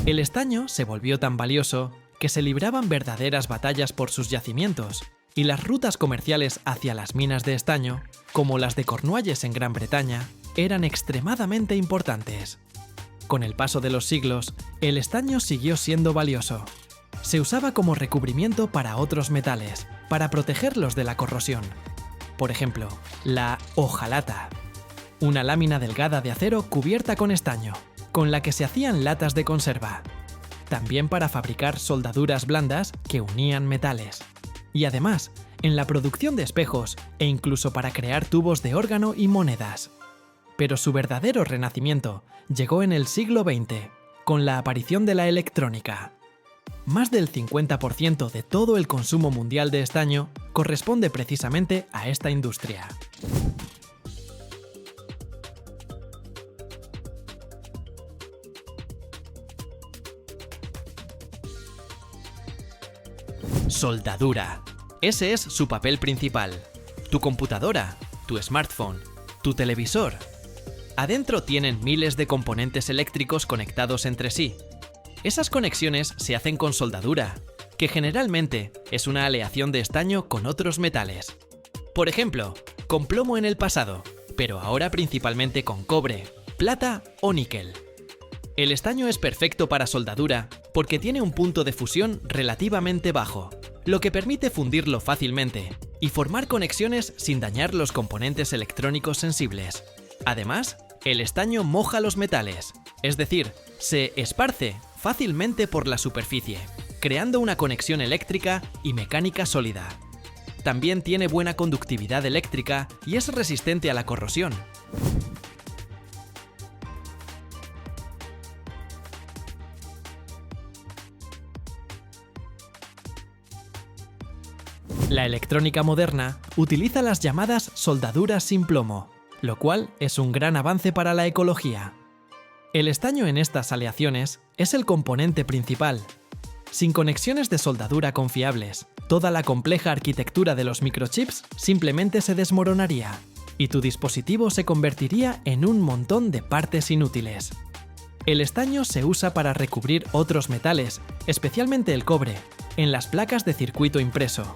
El estaño se volvió tan valioso que se libraban verdaderas batallas por sus yacimientos, y las rutas comerciales hacia las minas de estaño, como las de Cornualles en Gran Bretaña, eran extremadamente importantes. Con el paso de los siglos, el estaño siguió siendo valioso. Se usaba como recubrimiento para otros metales, para protegerlos de la corrosión. por ejemplo, la hojalata, una lámina delgada de acero cubierta con estaño, con la que se hacían latas de conserva. También para fabricar soldaduras blandas que unían metales. Y además, en la producción de espejos e incluso para crear tubos de órgano y monedas. Pero su verdadero renacimiento llegó en el siglo XX, con la aparición de la electrónica. Más del 50% de todo el consumo mundial de estaño corresponde precisamente a esta industria. Soldadura. Ese es su papel principal. Tu computadora, tu smartphone, tu televisor. Adentro tienen miles de componentes eléctricos conectados entre sí. Esas conexiones se hacen con soldadura, que generalmente es una aleación de estaño con otros metales. Por ejemplo, con plomo en el pasado, pero ahora principalmente con cobre, plata o níquel. El estaño es perfecto para soldadura porque tiene un punto de fusión relativamente bajo, lo que permite fundirlo fácilmente y formar conexiones sin dañar los componentes electrónicos sensibles. Además, el estaño moja los metales, es decir, se esparce fácilmente por la superficie, creando una conexión eléctrica y mecánica sólida. También tiene buena conductividad eléctrica y es resistente a la corrosión. La electrónica moderna utiliza las llamadas soldaduras sin plomo, lo cual es un gran avance para la ecología. El estaño en estas aleaciones es el componente principal. Sin conexiones de soldadura confiables, toda la compleja arquitectura de los microchips simplemente se desmoronaría, y tu dispositivo se convertiría en un montón de partes inútiles. El estaño se usa para recubrir otros metales, especialmente el cobre, en las placas de circuito impreso.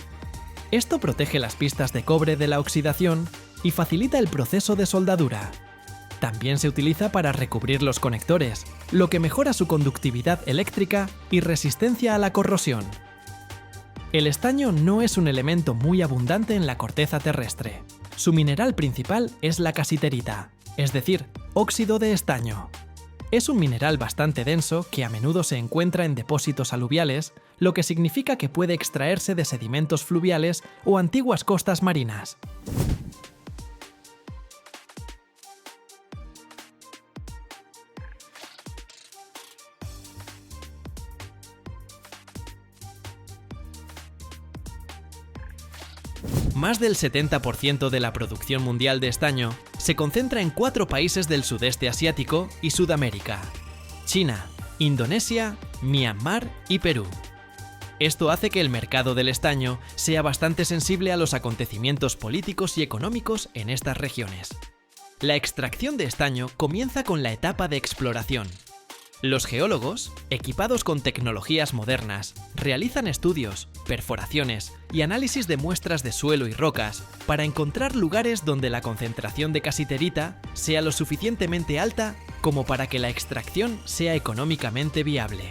Esto protege las pistas de cobre de la oxidación y facilita el proceso de soldadura. También se utiliza para recubrir los conectores, lo que mejora su conductividad eléctrica y resistencia a la corrosión. El estaño no es un elemento muy abundante en la corteza terrestre. Su mineral principal es la casiterita, es decir, óxido de estaño. Es un mineral bastante denso que a menudo se encuentra en depósitos aluviales, lo que significa que puede extraerse de sedimentos fluviales o antiguas costas marinas. Más del 70% de la producción mundial de estaño se concentra en 4 países del sudeste asiático y Sudamérica: China, Indonesia, Myanmar y Perú. Esto hace que el mercado del estaño sea bastante sensible a los acontecimientos políticos y económicos en estas regiones. La extracción de estaño comienza con la etapa de exploración. Los geólogos, equipados con tecnologías modernas, realizan estudios, perforaciones y análisis de muestras de suelo y rocas para encontrar lugares donde la concentración de casiterita sea lo suficientemente alta como para que la extracción sea económicamente viable.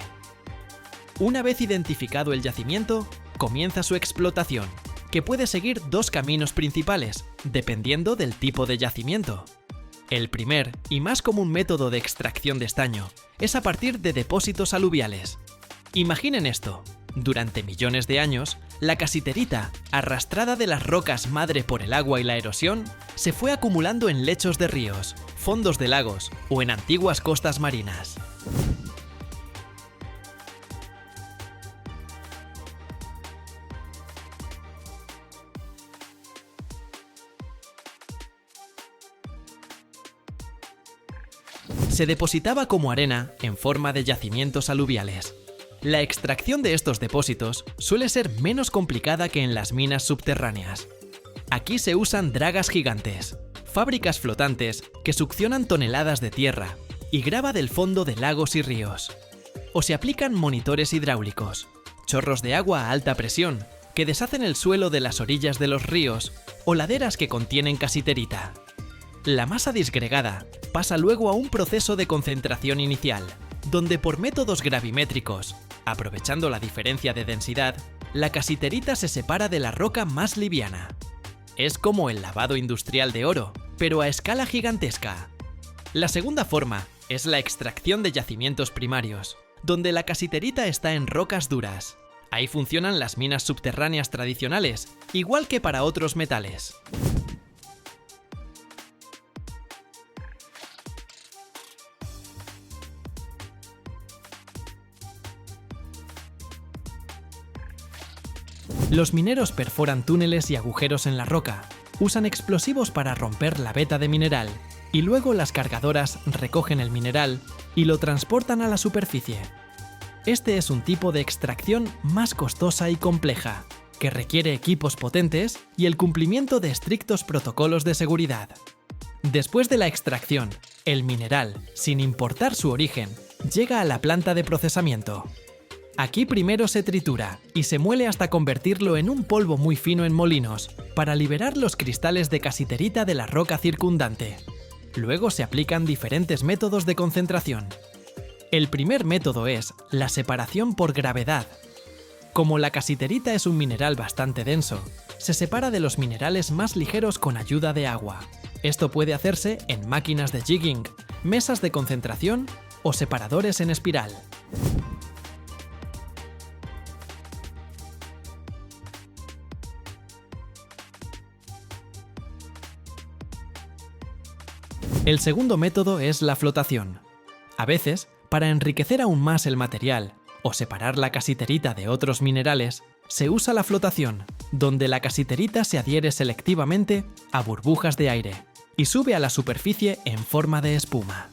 Una vez identificado el yacimiento, comienza su explotación, que puede seguir 2 caminos principales, dependiendo del tipo de yacimiento. El primer y más común método de extracción de estaño es a partir de depósitos aluviales. Imaginen esto: durante millones de años, la casiterita, arrastrada de las rocas madre por el agua y la erosión, se fue acumulando en lechos de ríos, fondos de lagos o en antiguas costas marinas. Se depositaba como arena en forma de yacimientos aluviales. La extracción de estos depósitos suele ser menos complicada que en las minas subterráneas. Aquí se usan dragas gigantes, fábricas flotantes que succionan toneladas de tierra y grava del fondo de lagos y ríos. O se aplican monitores hidráulicos, chorros de agua a alta presión que deshacen el suelo de las orillas de los ríos o laderas que contienen casiterita. La masa disgregada pasa luego a un proceso de concentración inicial, donde por métodos gravimétricos, aprovechando la diferencia de densidad, la casiterita se separa de la roca más liviana. Es como el lavado industrial de oro, pero a escala gigantesca. La segunda forma es la extracción de yacimientos primarios, donde la casiterita está en rocas duras. Ahí funcionan las minas subterráneas tradicionales, igual que para otros metales. Los mineros perforan túneles y agujeros en la roca, usan explosivos para romper la veta de mineral, y luego las cargadoras recogen el mineral y lo transportan a la superficie. Este es un tipo de extracción más costosa y compleja, que requiere equipos potentes y el cumplimiento de estrictos protocolos de seguridad. Después de la extracción, el mineral, sin importar su origen, llega a la planta de procesamiento. Aquí primero se tritura y se muele hasta convertirlo en un polvo muy fino en molinos, para liberar los cristales de casiterita de la roca circundante. Luego se aplican diferentes métodos de concentración. El primer método es la separación por gravedad. Como la casiterita es un mineral bastante denso, se separa de los minerales más ligeros con ayuda de agua. Esto puede hacerse en máquinas de jigging, mesas de concentración o separadores en espiral. El segundo método es la flotación. A veces, para enriquecer aún más el material o separar la casiterita de otros minerales, se usa la flotación, donde la casiterita se adhiere selectivamente a burbujas de aire y sube a la superficie en forma de espuma.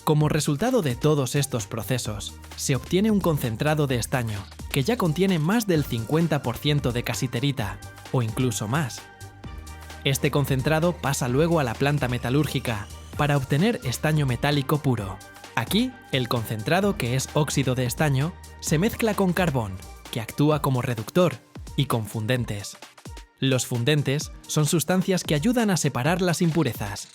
Como resultado de todos estos procesos, se obtiene un concentrado de estaño que ya contiene más del 50% de casiterita, o incluso más. Este concentrado pasa luego a la planta metalúrgica para obtener estaño metálico puro. Aquí, el concentrado, que es óxido de estaño, se mezcla con carbón, que actúa como reductor, y con fundentes. Los fundentes son sustancias que ayudan a separar las impurezas.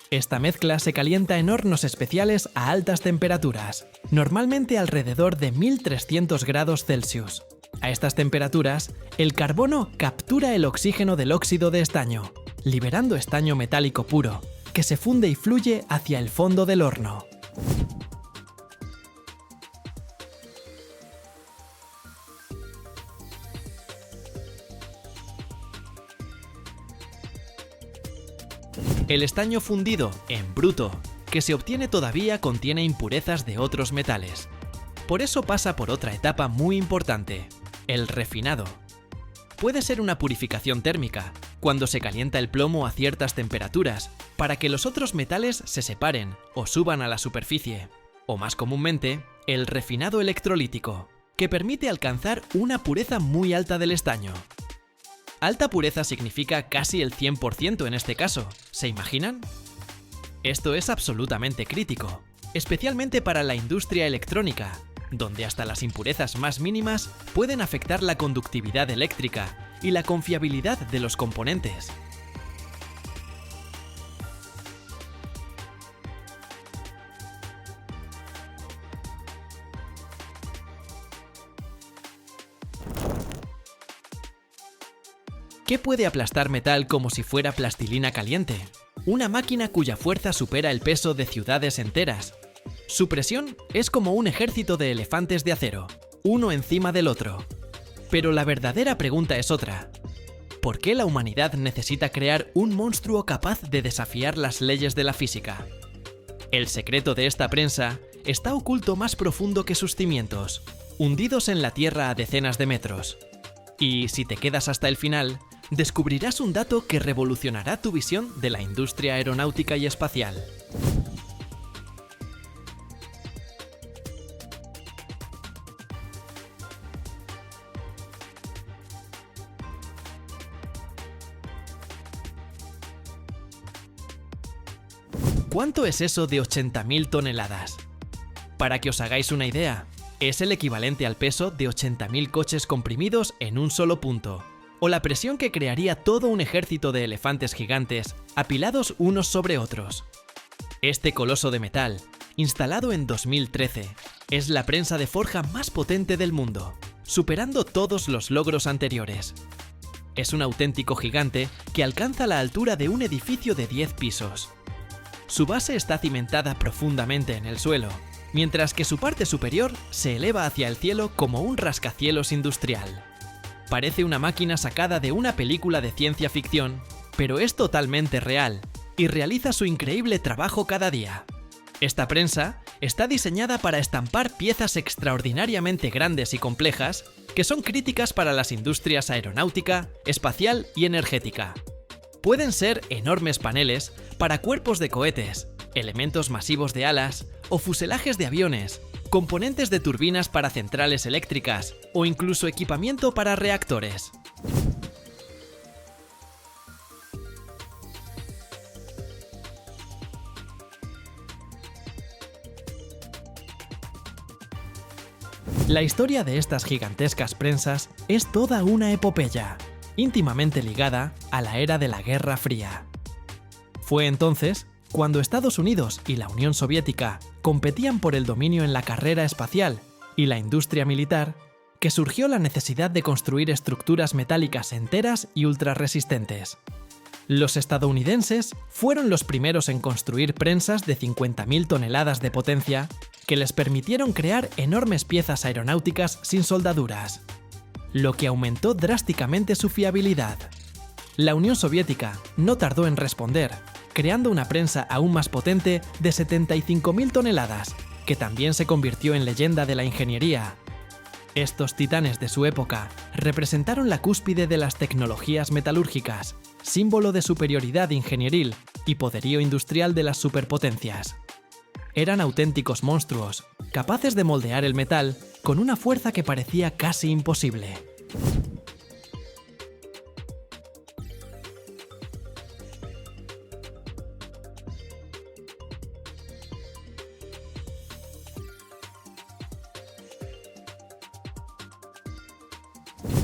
Esta mezcla se calienta en hornos especiales a altas temperaturas, normalmente alrededor de 1300 grados Celsius. A estas temperaturas, el carbono captura el oxígeno del óxido de estaño, liberando estaño metálico puro, que se funde y fluye hacia el fondo del horno. El estaño fundido en bruto, que se obtiene todavía, contiene impurezas de otros metales. Por eso pasa por otra etapa muy importante, el refinado. Puede ser una purificación térmica, cuando se calienta el plomo a ciertas temperaturas, para que los otros metales se separen o suban a la superficie. O más comúnmente, el refinado electrolítico, que permite alcanzar una pureza muy alta del estaño. Alta pureza significa casi el 100% en este caso, ¿se imaginan? Esto es absolutamente crítico, especialmente para la industria electrónica, donde hasta las impurezas más mínimas pueden afectar la conductividad eléctrica y la confiabilidad de los componentes. ¿Qué puede aplastar metal como si fuera plastilina caliente? Una máquina cuya fuerza supera el peso de ciudades enteras. Su presión es como un ejército de elefantes de acero, uno encima del otro. Pero la verdadera pregunta es otra. ¿Por qué la humanidad necesita crear un monstruo capaz de desafiar las leyes de la física? El secreto de esta prensa está oculto más profundo que sus cimientos, hundidos en la tierra a decenas de metros. Y si te quedas hasta el final, descubrirás un dato que revolucionará tu visión de la industria aeronáutica y espacial. ¿Cuánto es eso de 80.000 toneladas? Para que os hagáis una idea, es el equivalente al peso de 80.000 coches comprimidos en un solo punto, o la presión que crearía todo un ejército de elefantes gigantes apilados unos sobre otros. Este coloso de metal, instalado en 2013, es la prensa de forja más potente del mundo, superando todos los logros anteriores. Es un auténtico gigante que alcanza la altura de un edificio de 10 pisos. Su base está cimentada profundamente en el suelo, mientras que su parte superior se eleva hacia el cielo como un rascacielos industrial. Parece una máquina sacada de una película de ciencia ficción, pero es totalmente real y realiza su increíble trabajo cada día. Esta prensa está diseñada para estampar piezas extraordinariamente grandes y complejas que son críticas para las industrias aeronáutica, espacial y energética. Pueden ser enormes paneles para cuerpos de cohetes, elementos masivos de alas o fuselajes de aviones, componentes de turbinas para centrales eléctricas o incluso equipamiento para reactores. La historia de estas gigantescas prensas es toda una epopeya, íntimamente ligada a la era de la Guerra Fría. Fue entonces cuando Estados Unidos y la Unión Soviética competían por el dominio en la carrera espacial y la industria militar, que surgió la necesidad de construir estructuras metálicas enteras y ultrarresistentes. Los estadounidenses fueron los primeros en construir prensas de 50.000 toneladas de potencia que les permitieron crear enormes piezas aeronáuticas sin soldaduras, lo que aumentó drásticamente su fiabilidad. La Unión Soviética no tardó en responder, creando una prensa aún más potente de 75.000 toneladas, que también se convirtió en leyenda de la ingeniería. Estos titanes de su época representaron la cúspide de las tecnologías metalúrgicas, símbolo de superioridad ingenieril y poderío industrial de las superpotencias. Eran auténticos monstruos, capaces de moldear el metal con una fuerza que parecía casi imposible.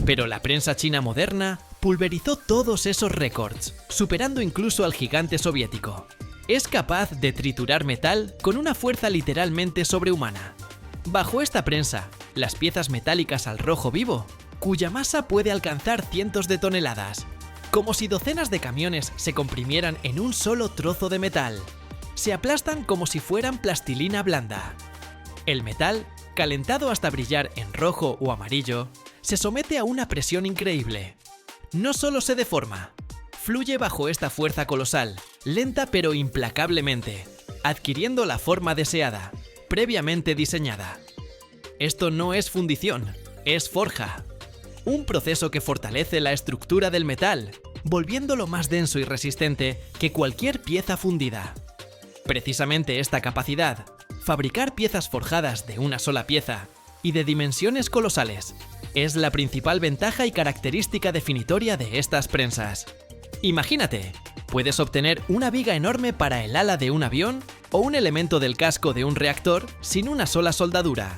Pero la prensa china moderna pulverizó todos esos récords, superando incluso al gigante soviético. Es capaz de triturar metal con una fuerza literalmente sobrehumana. Bajo esta prensa, las piezas metálicas al rojo vivo, cuya masa puede alcanzar cientos de toneladas, como si docenas de camiones se comprimieran en un solo trozo de metal. Se aplastan como si fueran plastilina blanda. El metal, calentado hasta brillar en rojo o amarillo, se somete a una presión increíble. No solo se deforma, fluye bajo esta fuerza colosal, lenta pero implacablemente, adquiriendo la forma deseada, previamente diseñada. Esto no es fundición, es forja. Un proceso que fortalece la estructura del metal, volviéndolo más denso y resistente que cualquier pieza fundida. Precisamente esta capacidad, fabricar piezas forjadas de una sola pieza y de dimensiones colosales, es la principal ventaja y característica definitoria de estas prensas. Imagínate, puedes obtener una viga enorme para el ala de un avión o un elemento del casco de un reactor sin una sola soldadura.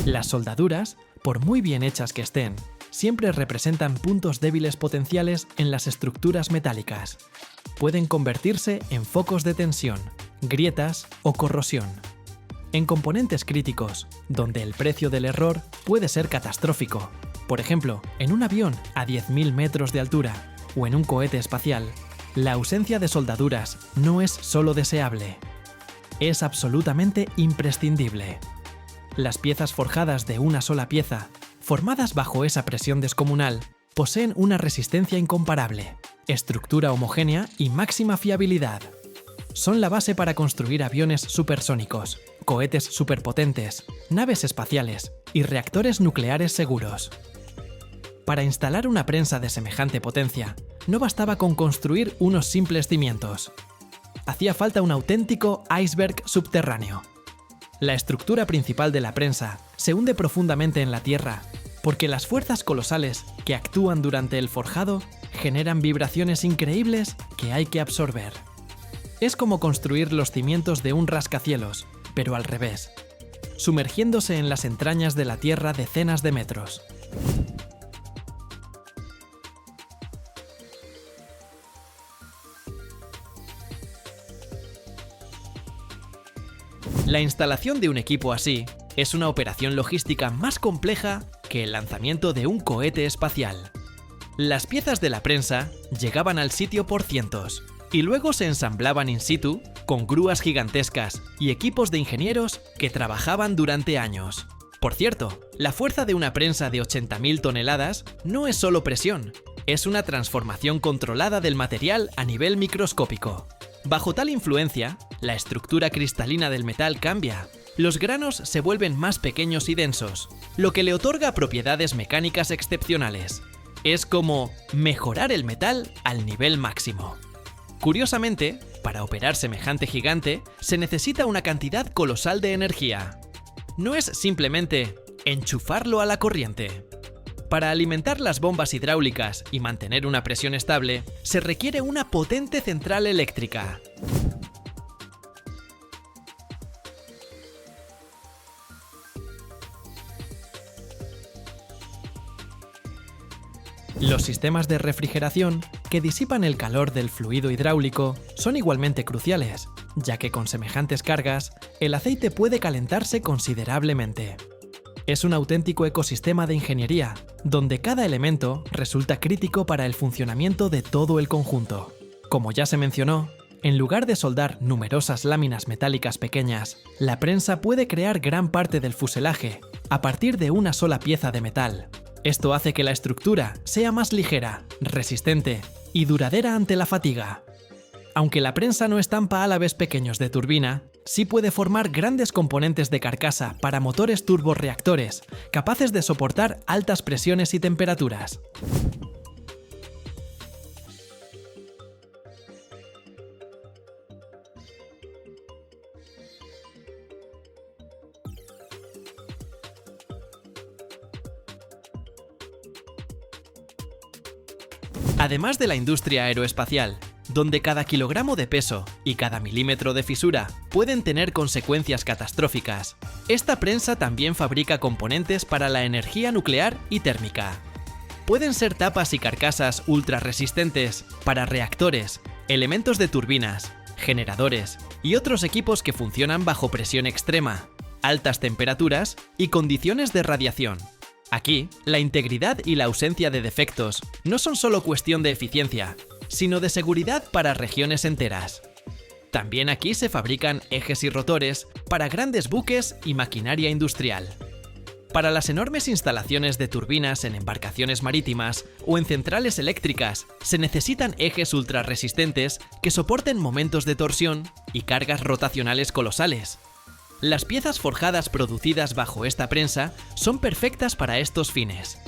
Las soldaduras, por muy bien hechas que estén, siempre representan puntos débiles potenciales en las estructuras metálicas. Pueden convertirse en focos de tensión, grietas o corrosión. En componentes críticos, donde el precio del error puede ser catastrófico, por ejemplo, en un avión a 10.000 metros de altura o en un cohete espacial, la ausencia de soldaduras no es solo deseable, es absolutamente imprescindible. Las piezas forjadas de una sola pieza, formadas bajo esa presión descomunal, poseen una resistencia incomparable, estructura homogénea y máxima fiabilidad. Son la base para construir aviones supersónicos, cohetes superpotentes, naves espaciales y reactores nucleares seguros. Para instalar una prensa de semejante potencia, no bastaba con construir unos simples cimientos. Hacía falta un auténtico iceberg subterráneo. La estructura principal de la prensa se hunde profundamente en la tierra, porque las fuerzas colosales que actúan durante el forjado generan vibraciones increíbles que hay que absorber. Es como construir los cimientos de un rascacielos, pero al revés, sumergiéndose en las entrañas de la tierra decenas de metros. La instalación de un equipo así es una operación logística más compleja que el lanzamiento de un cohete espacial. Las piezas de la prensa llegaban al sitio por cientos y luego se ensamblaban in situ con grúas gigantescas y equipos de ingenieros que trabajaban durante años. Por cierto, la fuerza de una prensa de 80.000 toneladas no es solo presión, es una transformación controlada del material a nivel microscópico. Bajo tal influencia, la estructura cristalina del metal cambia. Los granos se vuelven más pequeños y densos, lo que le otorga propiedades mecánicas excepcionales. Es como mejorar el metal al nivel máximo. Curiosamente, para operar semejante gigante, se necesita una cantidad colosal de energía. No es simplemente enchufarlo a la corriente. Para alimentar las bombas hidráulicas y mantener una presión estable, se requiere una potente central eléctrica. Los sistemas de refrigeración, que disipan el calor del fluido hidráulico, son igualmente cruciales, ya que con semejantes cargas, el aceite puede calentarse considerablemente. Es un auténtico ecosistema de ingeniería, donde cada elemento resulta crítico para el funcionamiento de todo el conjunto. Como ya se mencionó, en lugar de soldar numerosas láminas metálicas pequeñas, la prensa puede crear gran parte del fuselaje a partir de una sola pieza de metal. Esto hace que la estructura sea más ligera, resistente y duradera ante la fatiga. Aunque la prensa no estampa álabes pequeños de turbina, sí puede formar grandes componentes de carcasa para motores turborreactores, capaces de soportar altas presiones y temperaturas. Además de la industria aeroespacial, donde cada kilogramo de peso y cada milímetro de fisura pueden tener consecuencias catastróficas, esta prensa también fabrica componentes para la energía nuclear y térmica. Pueden ser tapas y carcasas ultra resistentes para reactores, elementos de turbinas, generadores y otros equipos que funcionan bajo presión extrema, altas temperaturas y condiciones de radiación. Aquí, la integridad y la ausencia de defectos no son solo cuestión de eficiencia, sino de seguridad para regiones enteras. También aquí se fabrican ejes y rotores para grandes buques y maquinaria industrial. Para las enormes instalaciones de turbinas en embarcaciones marítimas o en centrales eléctricas, se necesitan ejes ultrarresistentes que soporten momentos de torsión y cargas rotacionales colosales. Las piezas forjadas producidas bajo esta prensa son perfectas para estos fines.